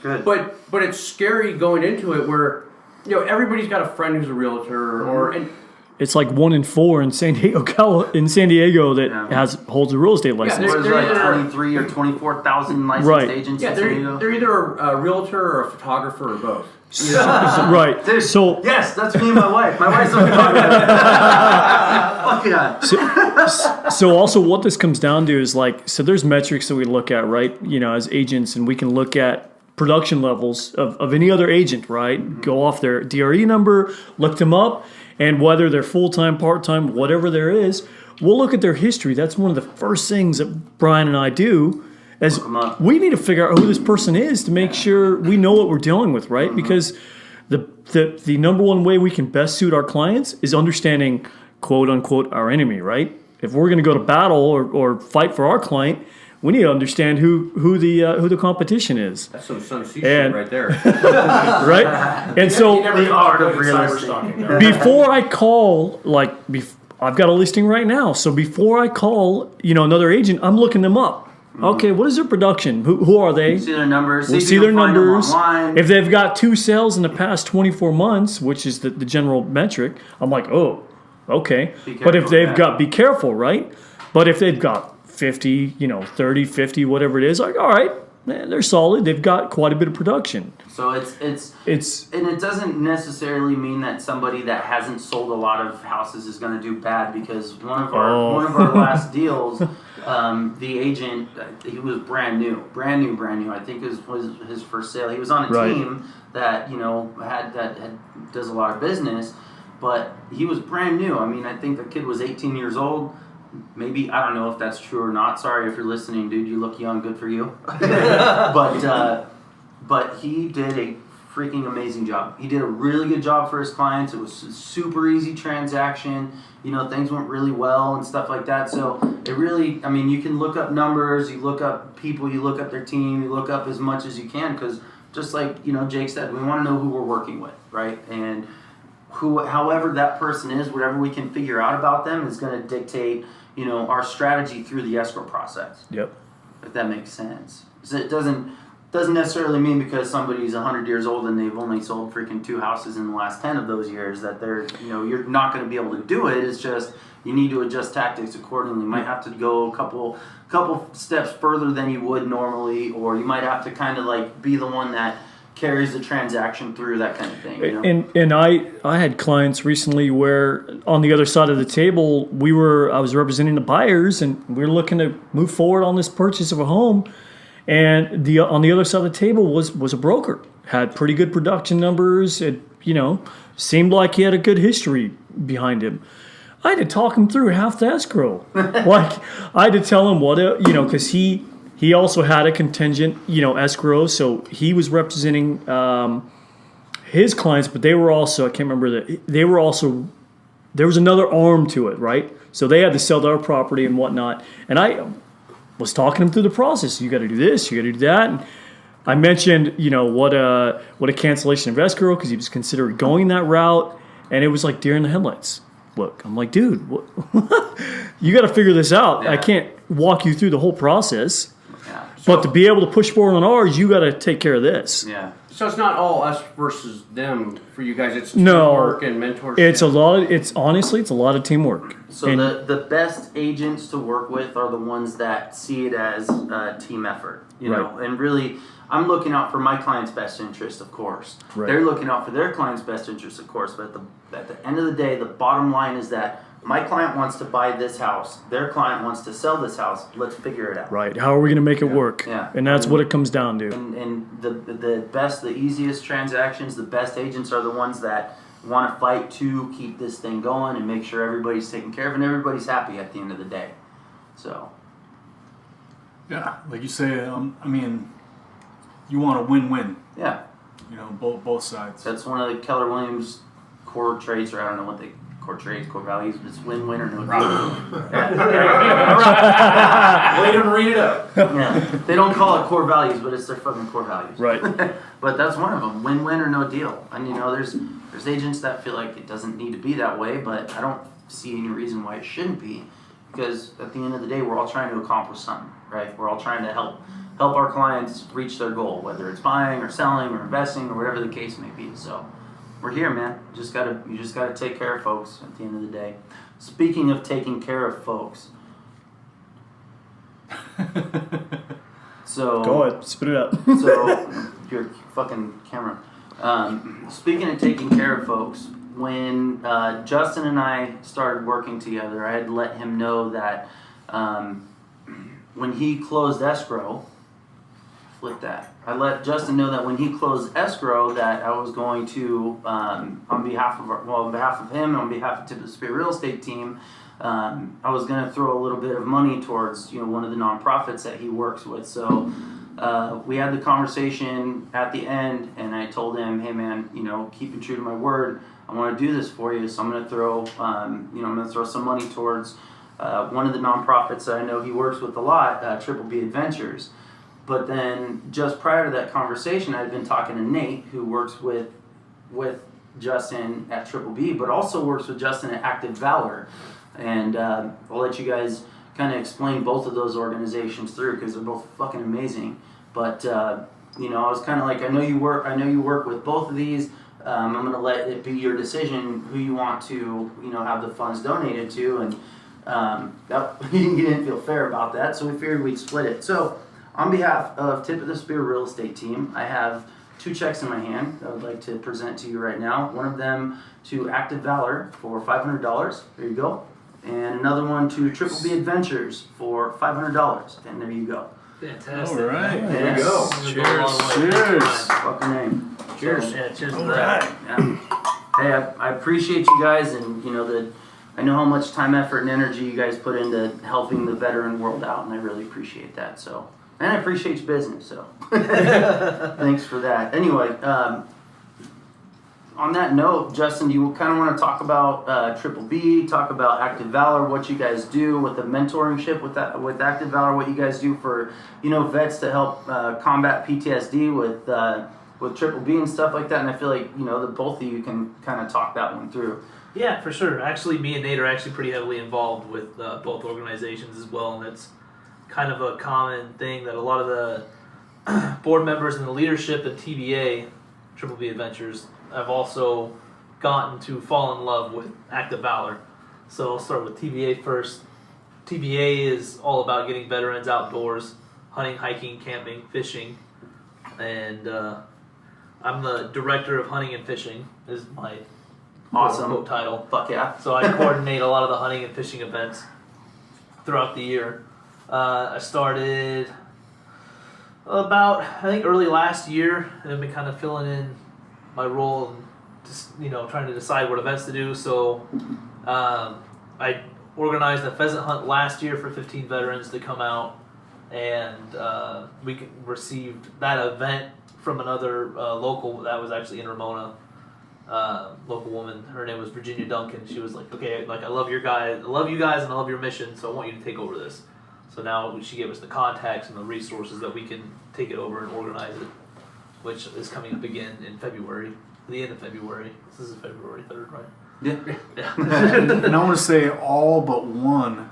Good. But it's scary going into it where, you know, everybody's got a friend who's a realtor and It's like 1 in 4 in San Diego, that Yeah. holds a real estate license. What is They're like either- 23 or 24,000 licensed Right. agents yeah, in San Diego? they're either a realtor or a photographer or both. Right. Dude, So yes, that's me and my wife. My wife's a photographer. Fuck yeah. So also what this comes down to is like, so there's metrics that we look at, right? You know, as agents, and we can look at production levels of any other agent, right? Go off their DRE number, look them up, and whether they're full-time, part-time, whatever there is, we'll look at their history. That's one of the first things that Brian and I do is Look 'em up. we need to figure out who this person is to make sure we know what we're dealing with, right? Because the number one way we can best suit our clients is understanding, quote unquote, our enemy, right? If we're going to go to battle or fight for our client, we need to understand who the competition is, That's some Sun Sea And- shit right there. right? And so You never The know art about of real cyber estate. stalking, though. before I call, I've got a listing right now. So before I call, another agent, I'm looking them up. Okay, what is their production? Who are they? See their numbers. We'll if see you their can find them numbers. online. If they've got 2 sales in the past 24 months, which is the general metric, I'm like, oh, okay. Be But if careful they've with got, be careful, right? But if they've got 50, 30, 50, whatever it is, like, all right, man, they're solid. They've got quite a bit of production. So it's It's and it doesn't necessarily mean that somebody that hasn't sold a lot of houses is going to do bad, because one of our last deals, the agent, he was brand new. I think it was his first sale. He was on a Right. team that does a lot of business, but he was brand new. I mean, I think the kid was 18 years old. Maybe, I don't know if that's true or not. Sorry if you're listening, dude. You look young. Good for you. But he did a freaking amazing job. He did a really good job for his clients. It was a super easy transaction. Things went really well and stuff like that. So it really, I mean, you can look up numbers, you look up people, you look up their team, you look up as much as you can, because just like, Jake said, we want to know who we're working with, right? And however that person is, whatever we can figure out about them is going to dictate, our strategy through the escrow process. Yep. If that makes sense. So it doesn't necessarily mean because somebody's 100 years old and they've only sold freaking 2 houses in the last 10 of those years that they're, you're not going to be able to do it. It's just you need to adjust tactics accordingly. You might have to go a couple steps further than you would normally, or you might have to kind of like be the one that carries the transaction through, that kind of thing. And I had clients recently where on the other side of the table, I was representing the buyers, and we were looking to move forward on this purchase of a home. And on the other side of the table was a broker. Had pretty good production numbers. It seemed like he had a good history behind him. I had to talk him through half the escrow. Like I had to tell him because he also had a contingent escrow, so he was representing his clients, but they were also, I can't remember that, they were also, there was another arm to it, right? So they had to sell their property and whatnot. And I was talking him through the process. You got to do this, you got to do that. And I mentioned, what a cancellation of escrow, because he was considering going that route, and it was like deer in the headlights. Look, I'm like, dude, you got to figure this out. Yeah. I can't walk you through the whole process, Yeah. but to be able to push forward on ours, you got to take care of this. Yeah. So it's not all us versus them for you guys. It's No. teamwork and mentorship. It's a lot of teamwork. So And- the best agents to work with are the ones that see it as a team effort, Right. and really, I'm looking out for my client's best interest, of course. Right. They're looking out for their client's best interest, of course, but at the end of the day, the bottom line is that my client wants to buy this house, their client wants to sell this house, let's figure it out. Right. How are we going to make it work? Yeah. And that's what it comes down to. And the easiest transactions, the best agents are the ones that want to fight to keep this thing going and make sure everybody's taken care of and everybody's happy at the end of the day. So. Yeah, like you say, I mean, you want a win-win. Yeah, Both sides. that's one of the Keller Williams core traits, or I don't know what they core trades, core values. It's win-win or no deal. Let them read it up. Yeah. They don't call it core values, but it's their fucking core values. Right. But that's one of them. Win-win or no deal. And you know, there's agents that feel like it doesn't need to be that way, but I don't see any reason why it shouldn't be. Because at the end of the day, we're all trying to accomplish something, right? We're all trying to help our clients reach their goal, whether it's buying or selling or investing or whatever the case may be. So we're here, man. You just gotta take care of folks at the end of the day. Speaking of taking care of folks, so Go ahead, spit it out. so your fucking camera. Speaking of taking care of folks, when Justin and I started working together, I had let him know that when he closed escrow, I let Justin know that when he closed escrow that I was going to, on behalf of him, on behalf of Tip of the Spear Real Estate team, I was going to throw a little bit of money towards one of the nonprofits that he works with. So we had the conversation at the end, and I told him, hey man, keeping true to my word, I want to do this for you, so I'm going to throw, some money towards one of the nonprofits that I know he works with a lot, Triple B Adventures. But then just prior to that conversation, I had been talking to Nate, who works with Justin at Triple B, but also works with Justin at Active Valor. And I'll let you guys kind of explain both of those organizations through, because they're both fucking amazing. But I was kind of like, I know you work with both of these. I'm going to let it be your decision who you want to have the funds donated to, and you didn't feel fair about that, so we figured we'd split it. So on behalf of Tip of the Spear Real Estate Team, I have 2 checks in my hand that I would like to present to you right now. One of them to Active Valor for $500. There you go. And another one to Triple B Adventures for $500. And there you go. Fantastic. All right. There you go. Cheers. Cheers. Fucking name. Cheers. So, Yeah, cheers to All that. right. yeah. Hey, I appreciate you guys, and I know how much time, effort, and energy you guys put into helping the veteran world out, and I really appreciate that. So, and I appreciate your business, so thanks for that. Anyway, on that note, Justin, do you kind of want to talk about Triple B, talk about Active Valor, what you guys do with the mentorship with Active Valor, what you guys do for vets to help combat PTSD with Triple B and stuff like that? And I feel like the both of you can kind of talk that one through. Yeah, for sure. Actually, me and Nate are actually pretty heavily involved with both organizations as well, and it's kind of a common thing that a lot of the board members and the leadership at TBA, Triple B Adventures, have also gotten to fall in love with Active Valor. So I'll start with TBA first. TBA is all about getting veterans outdoors, hunting, hiking, camping, fishing, and I'm the director of hunting and fishing is my Awesome title. Fuck yeah. So I coordinate a lot of the hunting and fishing events throughout the year. I started about, I think, early last year, and I've been kind of filling in my role and just, trying to decide what events to do. So I organized a pheasant hunt last year for 15 veterans to come out, and we received that event from another local that was actually in Ramona. Local woman, her name was Virginia Duncan. She was like, okay, I love you guys, and I love your mission, so I want you to take over this. So now she gave us the contacts and the resources that we can take it over and organize it, which is coming up again in February, the end of February. This is February 3rd, right? Yeah. And I want to say all but one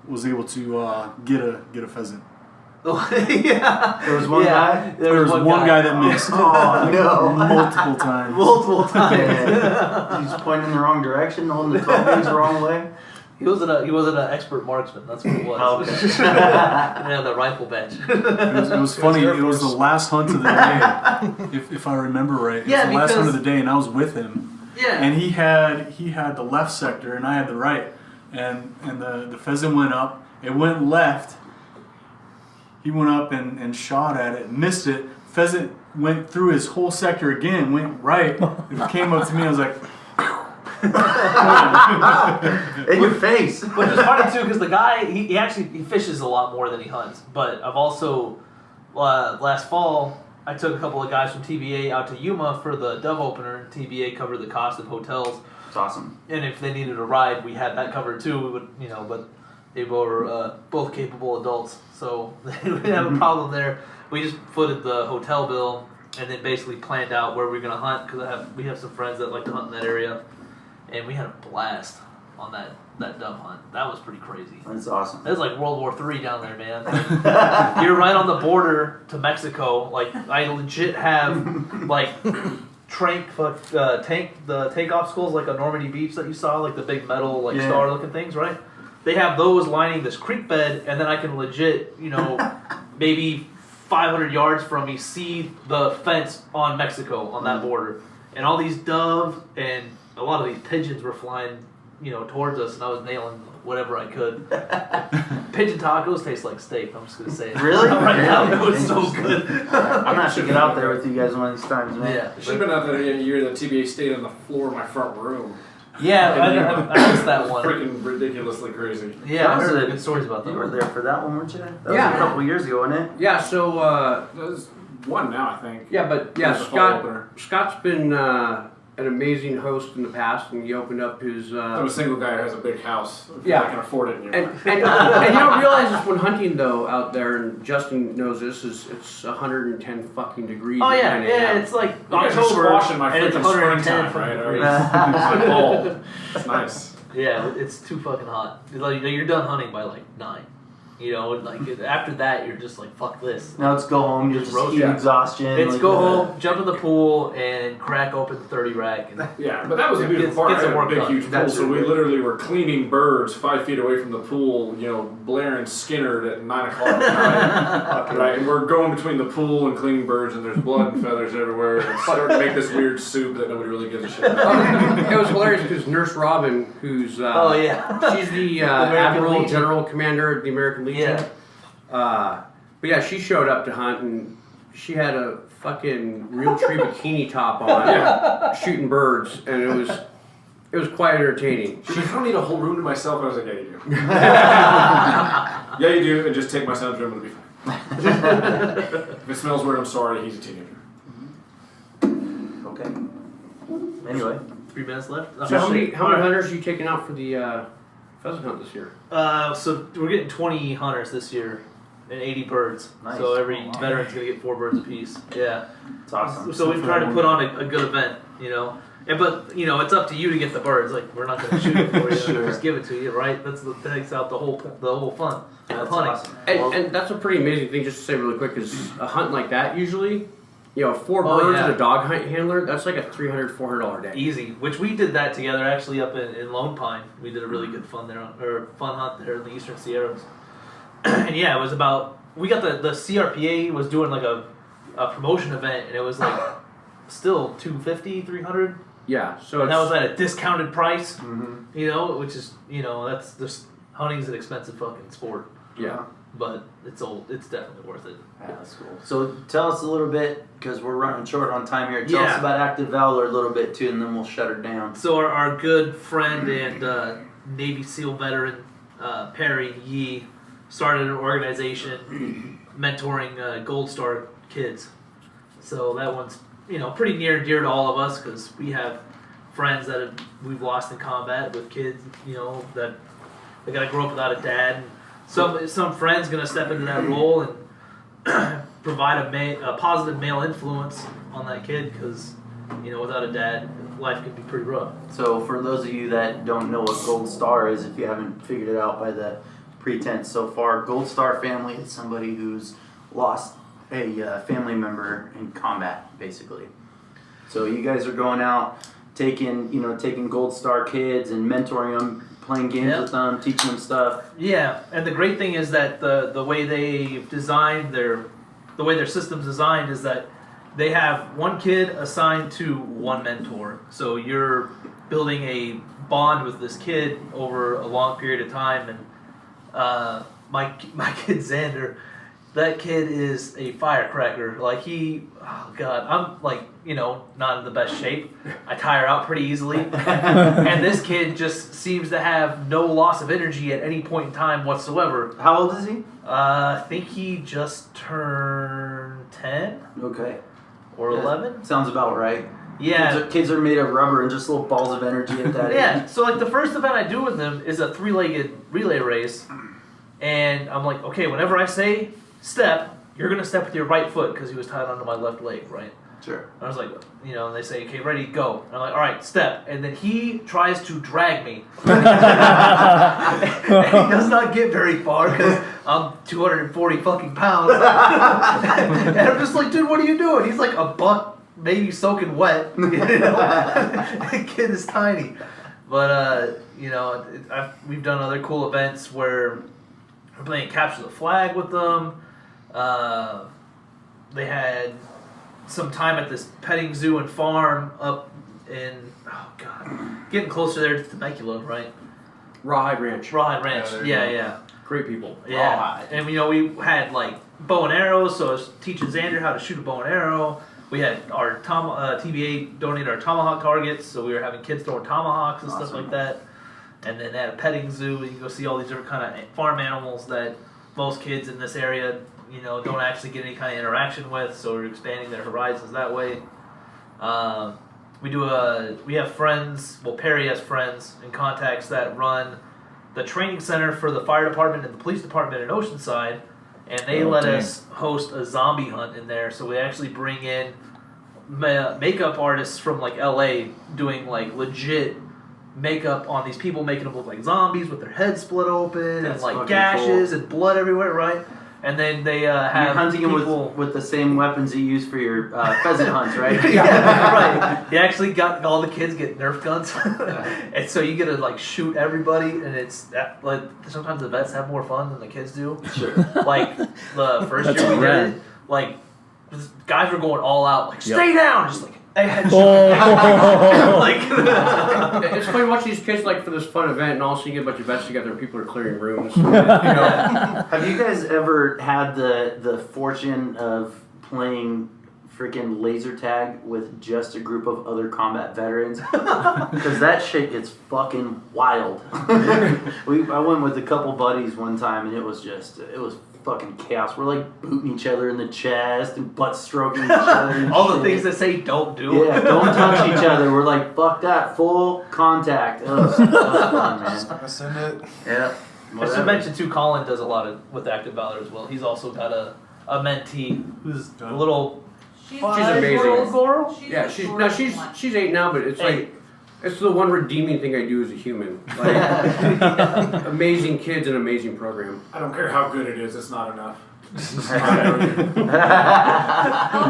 was able to get a pheasant. Yeah. There was one guy? There was one guy that missed. Oh, no. Multiple times. Multiple times. He's pointing in the wrong direction, holding the 12 gauge the wrong way. He wasn't an expert marksman. That's what it was. Oh, okay. He didn't have the rifle bench. It was funny. It was the last hunt of the day, if I remember right. It was the last hunt of the day, and I was with him. Yeah. And he had the left sector, and I had the right. And the pheasant went up. It went left. He went up and shot at it, missed it. Pheasant went through his whole sector again, went right. It came up to me. I was like, in your face. Which is funny too, because the guy he fishes a lot more than he hunts. But I've also last fall I took a couple of guys from TBA out to Yuma for the dove opener. TBA covered the cost of hotels, It's awesome. And if they needed a ride, we had that covered too. We would, but they were both capable adults, so they didn't have a problem there. We just footed the hotel bill and then basically planned out where we were gonna hunt because we have some friends that like to hunt in that area, and we had a blast on that dove hunt. That was pretty crazy. That's awesome. It was like World War III down there, man. You're right on the border to Mexico. Like I legit have like the tank obstacles like on Normandy Beach that you saw, like the big metal like star looking things, right? They have those lining this creek bed, and then I can legit, maybe 500 yards from me, see the fence on Mexico on that border, and all these doves and a lot of these pigeons were flying, towards us, and I was nailing whatever I could. Pigeon tacos taste like steak. I'm just gonna say it. Really? Right now, it was so good. I'm gonna have to get out there with you guys one of these times, man. Yeah. I should have been out there a year that TBA stayed on the floor of my front room. Yeah, I missed that one. Freaking ridiculously crazy. Yeah, I That was heard a- good stories about that. You were there for that one, weren't you? That was Yeah. a couple years ago, wasn't it? Yeah, so There's one now, I think. yeah, but yeah, It was the fall opener. Scott's been an amazing host in the past, and he opened up his. I'm a single guy who has a big house. Yeah. I can afford it. And you don't realize this when hunting though out there, and Justin knows this, it's 110 fucking degrees. Oh at yeah, 9 yeah. a.m. It's like You guys are October, squashing my and it's freaking 110 springtime, right? degrees. My fall. It's nice. Yeah, it's too fucking hot. Like you're done hunting by like 9. After that, you're just like, fuck this. Now let's go home. You're just roast eat it. exhaustion. It's like go that. home, jump in the pool, and crack open the 30 rack. And Yeah, but that was the beautiful Gets- part. gets I the had a work big, done. huge pool, That's so we it. literally were cleaning birds 5 feet away from the pool, blaring Skinner at 9 o'clock at night. Right, and we're going between the pool and cleaning birds, and there's blood and feathers everywhere, and it's starting to make this weird soup that nobody really gives a shit about. It was hilarious because Nurse Robin, who's oh yeah, she's the American Admiral Legion. General Commander of the American Legion. yeah. But yeah, she showed up to hunt and she had a fucking real tree bikini top on, shooting birds, and it was quite entertaining. She's like, I don't need a whole room to myself. And I was like, yeah, you do. Yeah, you do, and just take my son's room, it'll be fine. If it smells weird, I'm sorry, he's a teenager. Okay. Anyway, 3 minutes left. So how many hunters are you taking out for the pheasant hunt this year? So we're getting 20 hunters this year and 80 birds. Nice. So every veteran's gonna get 4 birds apiece. Yeah. it's awesome. So we've tried to put on a good event, but it's up to you to get the birds. Like we're not gonna shoot it for you. Sure. Just give it to you, right? That takes out the whole fun of That's hunting. awesome. And that's a pretty amazing thing, just to say really quick, is a hunt like that usually, 4 Oh, birds yeah. and a dog hunt handler, that's like a $300, $400 day. Easy, which we did that together actually up in Lone Pine. We did a really good fun hunt there in the Eastern Sierras. And yeah, it was about, we got the CRPA was doing like a promotion event, and it was like still $250, $300. Yeah, so And it's, that was at a discounted price, Mm-hmm. which is, that's just, hunting's an expensive fucking sport, yeah. but it's definitely worth it. Yeah, that's cool. So tell us a little bit, because we're running short on time here. Tell us Yeah. about Active Valor a little bit too, and then we'll shut her down. So our good friend and Navy SEAL veteran Perry Yee started an organization mentoring Gold Star kids. So that one's pretty near and dear to all of us because we have friends that we've lost in combat with kids. That they got to grow up without a dad. And some friend's gonna step into that role and provide a positive male influence on that kid because without a dad, life can be pretty rough. So for those of you that don't know what Gold Star is, if you haven't figured it out by the pretense so far, Gold Star family is somebody who's lost a family member in combat, basically. So you guys are going out, taking Gold Star kids and mentoring them, playing games Yep. with them, teaching them stuff. Yeah, and the great thing is that the way they've designed the way their system's designed is that they have one kid assigned to one mentor. So you're building a bond with this kid over a long period of time. And my kid Xander, that kid is a firecracker. Like I'm like, not in the best shape. I tire out pretty easily. And this kid just seems to have no loss of energy at any point in time whatsoever. How old is he? I think he just turned 10 Okay. or 11. Sounds about right. Yeah. Kids are made of rubber and just little balls of energy at that Yeah, age. so like the first event I do with them is a 3-legged relay race, and I'm like, okay, whenever I say step, you're gonna step with your right foot because he was tied onto my left leg, right? Sure. I was like, and they say, okay, ready, go. And I'm like, all right, step. And then he tries to drag me. And he does not get very far because I'm 240 fucking pounds. And I'm just like, dude, what are you doing? He's like a buck, maybe soaking wet. The kid is tiny. But, we've done other cool events where we're playing Capture the Flag with them. They had some time at this petting zoo and farm up in, getting closer there to Temecula, right? Rawhide Ranch. Rawhide Ranch, yeah. Great people. Yeah, Rawhide. and we had like bow and arrows, so I was teaching Xander how to shoot a bow and arrow. We had our TBA donate our tomahawk targets, so we were having kids throwing tomahawks and stuff like that. And then at a petting zoo, you can go see all these different kind of farm animals that most kids in this area don't actually get any kind of interaction with, so we're expanding their horizons that way. We have friends, Perry has friends and contacts that run the training center for the fire department and the police department in Oceanside, and they let us host a zombie hunt in there, so we actually bring in makeup artists from like LA doing like legit makeup on these people, making them look like zombies with their heads split open and like gashes and blood everywhere, right? And then they have You're hunting people them with the same weapons you use for your pheasant hunts, right? right. You actually got all the kids get Nerf guns, and so you get to like shoot everybody, and it's like sometimes the vets have more fun than the kids do. Sure. Like the first year we did it, like guys were going all out, like stay down, just like like It's funny watching these kids like for this fun event, and all of a sudden you get a bunch of vets together and people are clearing rooms. Have you guys ever had the fortune of playing freaking laser tag with just a group of other combat veterans? Because that shit gets fucking wild. I went with a couple buddies one time, and it was fucking chaos. We're like booting each other in the chest and butt stroking each other. all the things that say don't do. Yeah, don't touch each other. We're like, fuck that, full contact. That was fun, man. Send it. Yeah. I should mention too, Colin does a lot with Active Valor as well. He's also got a mentee who's a little She's amazing. girl. She's 8 now, but it's like it's the one redeeming thing I do as a human. Like amazing kids and amazing program. I don't care how good it is, it's not enough. Oh,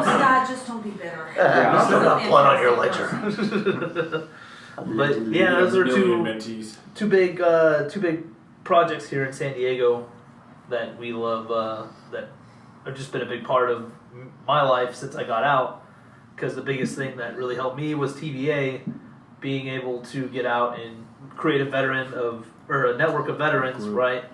God, just don't be bitter. Yeah. Still got blood on your ledger. But yeah, those are mentees. two big projects here in San Diego that we love. That have just been a big part of my life since I got out. Because the biggest thing that really helped me was TBA, being able to get out and create a network of veterans, right?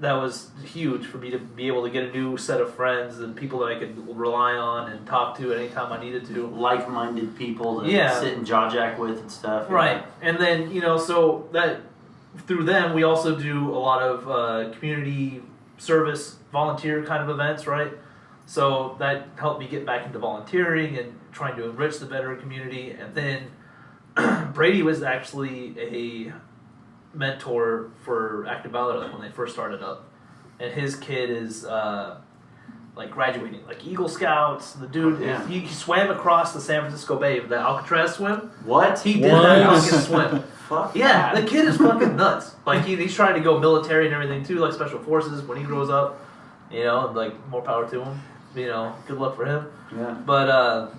That was huge for me to be able to get a new set of friends and people that I could rely on and talk to anytime I needed to. Like-minded people to sit and jaw-jack with and stuff. Right. And then, so that through them, we also do a lot of community service, volunteer kind of events, right? So that helped me get back into volunteering and trying to enrich the veteran community. And then Brady was actually a mentor for Active Valor when they first started up. And his kid is like graduating, like Eagle Scouts. The dude, he swam across the San Francisco Bay, the Alcatraz swim. What? He did that fucking swim. Fuck. Yeah, the kid is fucking nuts. Like he's trying to go military and everything too, like special forces when he grows up. And like more power to him. Good luck for him. Yeah. But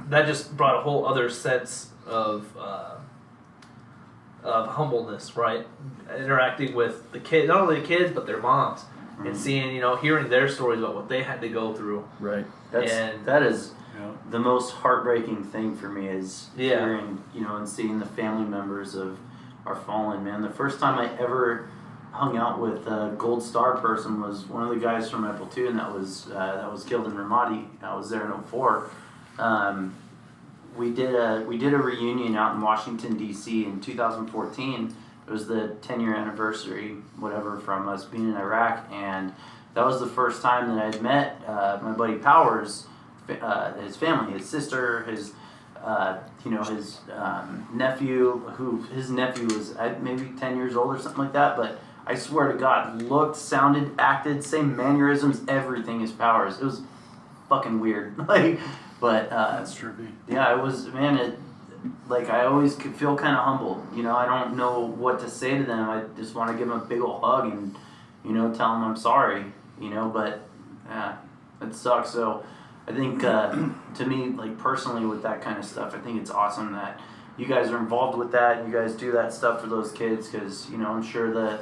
that just brought a whole other sense of humbleness, right? Interacting with the kids, not only the kids but their moms, and seeing, hearing their stories about what they had to go through. Right. That is the most heartbreaking thing for me is hearing, and seeing the family members of our fallen, man. The first time I ever hung out with a Gold Star person was one of the guys from my platoon that was killed in Ramadi. I was there in 2004. We did a reunion out in Washington D.C. in 2014. It was the 10-year anniversary, whatever, from us being in Iraq, and that was the first time that I'd met my buddy Powers, his family, his sister, his his nephew, his nephew was maybe 10 years old or something like that, but I swear to God, looked, sounded, acted, same mannerisms, everything as Powers. It was fucking weird. That's trippy. Yeah, it was, man, I always could feel kind of humbled. I don't know what to say to them. I just want to give them a big old hug and, tell them I'm sorry, but it sucks. So I think, to me, personally with that kind of stuff, I think it's awesome that you guys are involved with that. You guys do that stuff for those kids because, I'm sure the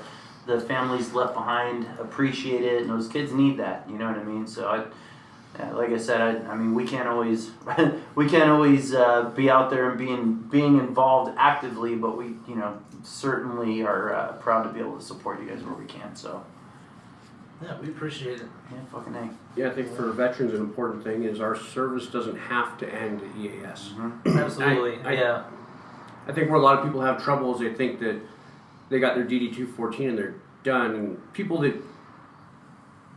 families left behind appreciate it, and those kids need that. You know what I mean? So like I said, I mean, we can't always be out there and being involved actively, but we certainly are proud to be able to support you guys where we can. So Yeah, we appreciate it. yeah, fucking A. Yeah, I think for veterans, an important thing is our service doesn't have to end at EAS. Absolutely. I think where a lot of people have trouble is they think that they got their DD-214 and they're done. And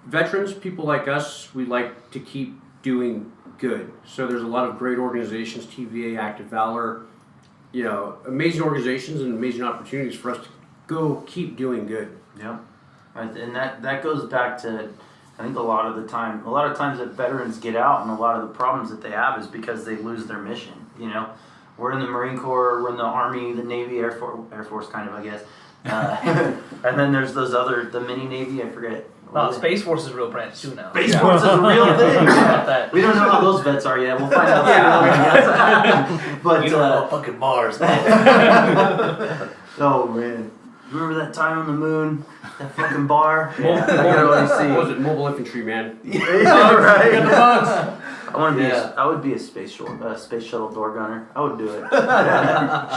veterans, people like us, we like to keep doing good. So there's a lot of great organizations, TVA, Active Valor, amazing organizations and amazing opportunities for us to go keep doing good. Yeah. And that goes back to, I think a lot of times that veterans get out and a lot of the problems that they have is because they lose their mission. We're in the Marine Corps, we're in the Army, the Navy, Air Force kind of, I guess. And then there's the mini Navy, I forget. Space Force is real branch too now. Space Force is a real thing. We don't know how those vets are yet. We'll find out. But you don't know fucking Mars, man. Oh man. Remember that time on the moon? That fucking bar? Yeah. I can already see. What was it? Mobile infantry, man. Yeah, right. I would be a space shuttle door gunner. I would do it.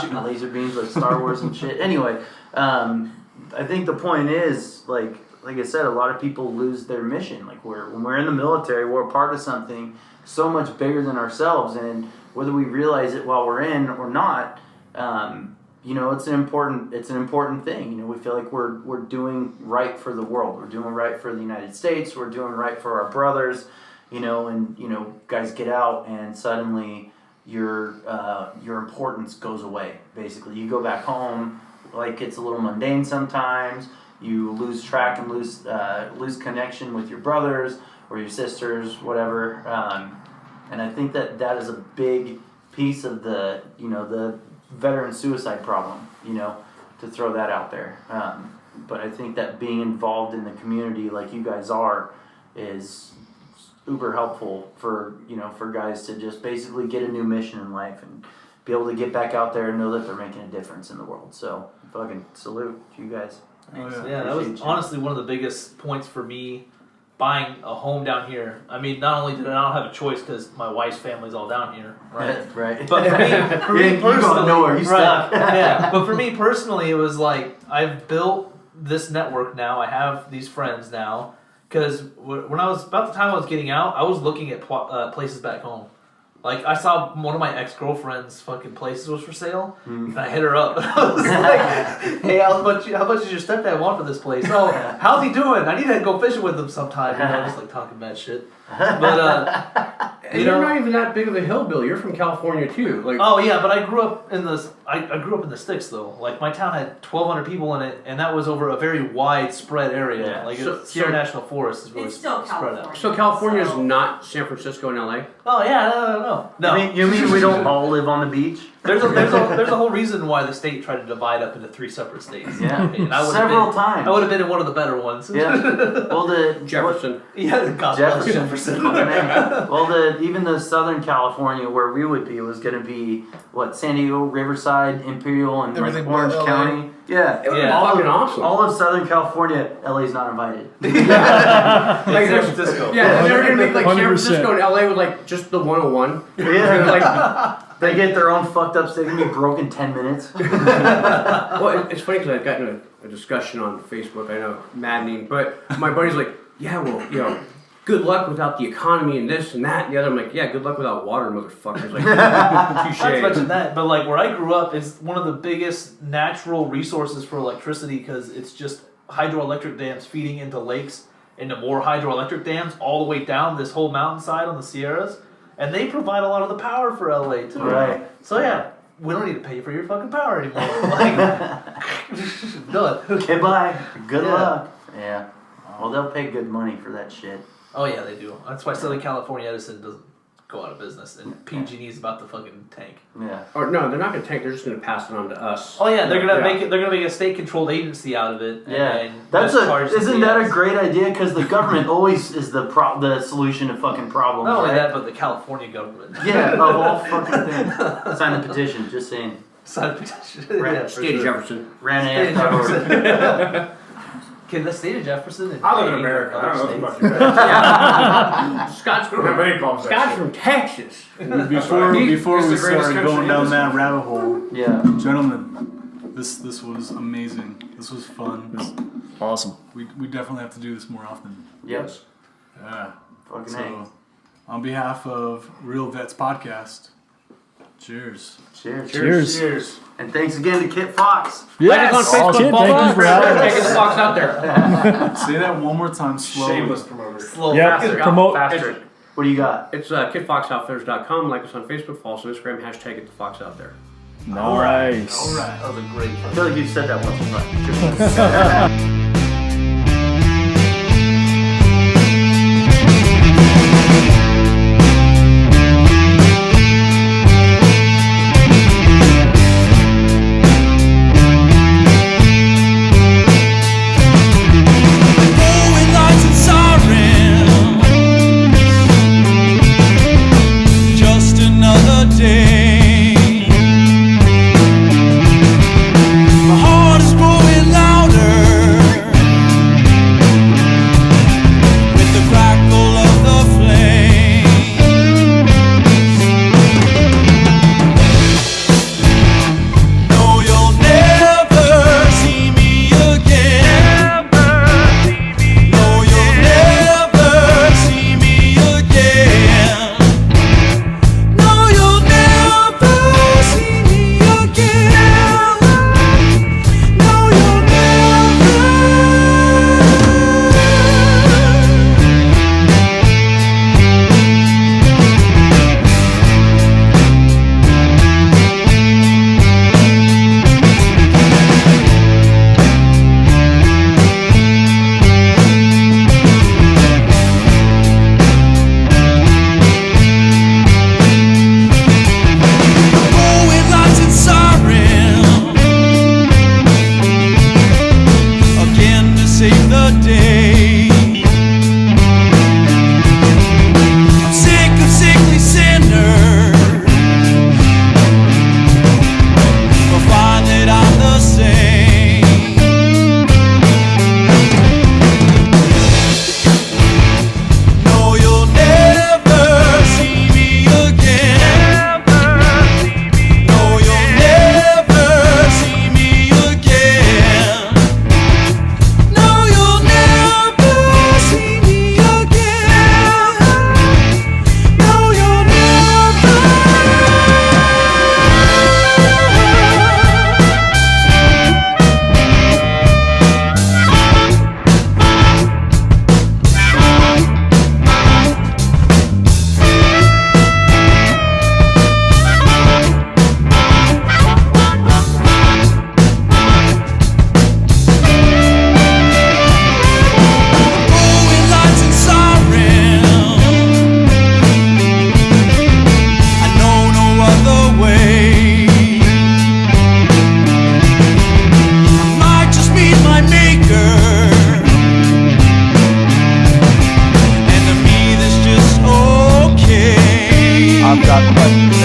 Shooting laser beams like Star Wars and shit. Anyway, I think the point is, like I said, a lot of people lose their mission. When we're in the military, we're a part of something so much bigger than ourselves, and whether we realize it while we're in or not, it's an important thing. We feel like we're doing right for the world. We're doing right for the United States. We're doing right for our brothers. Guys get out and suddenly your importance goes away. Basically, you go back home, it's a little mundane sometimes. You lose track and lose connection with your brothers or your sisters, whatever. And I think that is a big piece of the veteran suicide problem, to throw that out there. But I think that being involved in the community like you guys are is uber helpful for guys to just basically get a new mission in life and be able to get back out there and know that they're making a difference in the world. So fucking salute to you guys. Yeah, that was honestly one of the biggest points for me buying a home down here. I mean, not only did I not have a choice because my wife's family's all down here, right? Right. But for me personally, you don't know where you stuck. Yeah. But for me personally, it was like I've built this network now. I have these friends now because when I was about the time I was getting out, I was looking at places back home. I saw one of my ex-girlfriend's fucking places was for sale, and I hit her up. I was like, hey, how much does your stepdad want for this place? Oh, how's he doing? I need to go fishing with him sometime. Just talking bad shit. But, you're not even that big of a hillbilly. You're from California, too. Oh, yeah, but I grew up in I grew up in the sticks, though. My town had 1,200 people in it, and that was over a very widespread area. Yeah. Sierra National Forest is really It's still spread California. out. So California is not San Francisco and LA? Oh, yeah, no. You mean we don't all live on the beach? There's a whole reason why the state tried to divide up into 3 separate states. Yeah, And I several times. I would have been in one of the better ones. Yeah. Well, Jefferson. Yeah, God bless Jefferson. Well, even the Southern California where we would be was going to be San Diego, Riverside, Imperial, and Everything Orange but LA. County. Yeah, It would be fucking awesome. All of Southern California, LA's not invited. San Francisco. Yeah, they're going to make San 100%. Francisco and LA with just the 101. Yeah, they get their own fucked up. They can be broke in 10 minutes. Well, it's funny because I've gotten a discussion on Facebook. I know, maddening, but my buddy's like, yeah, well, good luck without the economy and this and that and the other. I'm like, yeah, good luck without water, motherfuckers. Touche. Not to mention that, but where I grew up is one of the biggest natural resources for electricity because it's just hydroelectric dams feeding into lakes, into more hydroelectric dams all the way down this whole mountainside on the Sierras. and they provide a lot of the power for LA too. Right. So yeah, we don't need to pay for your fucking power anymore. Like, done. Okay, bye. Good Yeah. luck. Yeah. Well, they'll pay good money for that shit. Oh yeah, they do. That's why Southern California Edison doesn't go out of business, and PG&E is about to fucking tank. Yeah. Or no, they're not going to tank. They're just going to pass it on to us. Oh yeah, they're gonna Yeah. make it. They're gonna make a state-controlled agency out of it. Yeah. and That's charge isn't the that a BS. great idea? Because the government always is the solution to fucking problems. Not only right? that, but the California government. Yeah, of all fucking things. Sign the petition. Just saying. Sign a petition. Right. Yeah, for State of sure. Jefferson. State of Ranaf.org. Jefferson. Okay, the state of Jefferson. And I live in Maine America. and I don't know other what the states. fuck you're Scott's I don't have any problems with that Scott's shit. from Texas. Before He's we the greatest start country going in down this that country. rabbit hole, Yeah. gentlemen, this was amazing. This was fun. Awesome. We definitely have to do this more often. Yes. Yeah. Fucking A. So, on behalf of Real Vets Podcast, cheers. Cheers. Cheers. Cheers. And thanks again to Kit Fox. Like us on Facebook, Kid, follow thank you us. for having Taking us. the box out there. Say that one more time slowly. Shameless promoter. Slow. Yeah, faster, promote- faster. What do you got? It's kidfoxoutfitters.com. Like us on Facebook. Follow us on Instagram. Hashtag Get the Fox Out There. Nice. All right. That was a great. I feel like you've said that once before. Going lights and sirens, just another day. My heart is growing louder with the crackle of the flame. No, you'll never see me again. No, you'll never see me again. No, you'll never see me again. No, you'll never. Going lights and sirens again to save the day. I'm sick of sickly sinners, but find that I'm the same. No, you'll never see me again. No, you'll never see me again. No, you'll never see me again. No, you'll never. Going lights and sirens, I know no other way. I might just meet my maker, and to me that's just okay. I've got questions.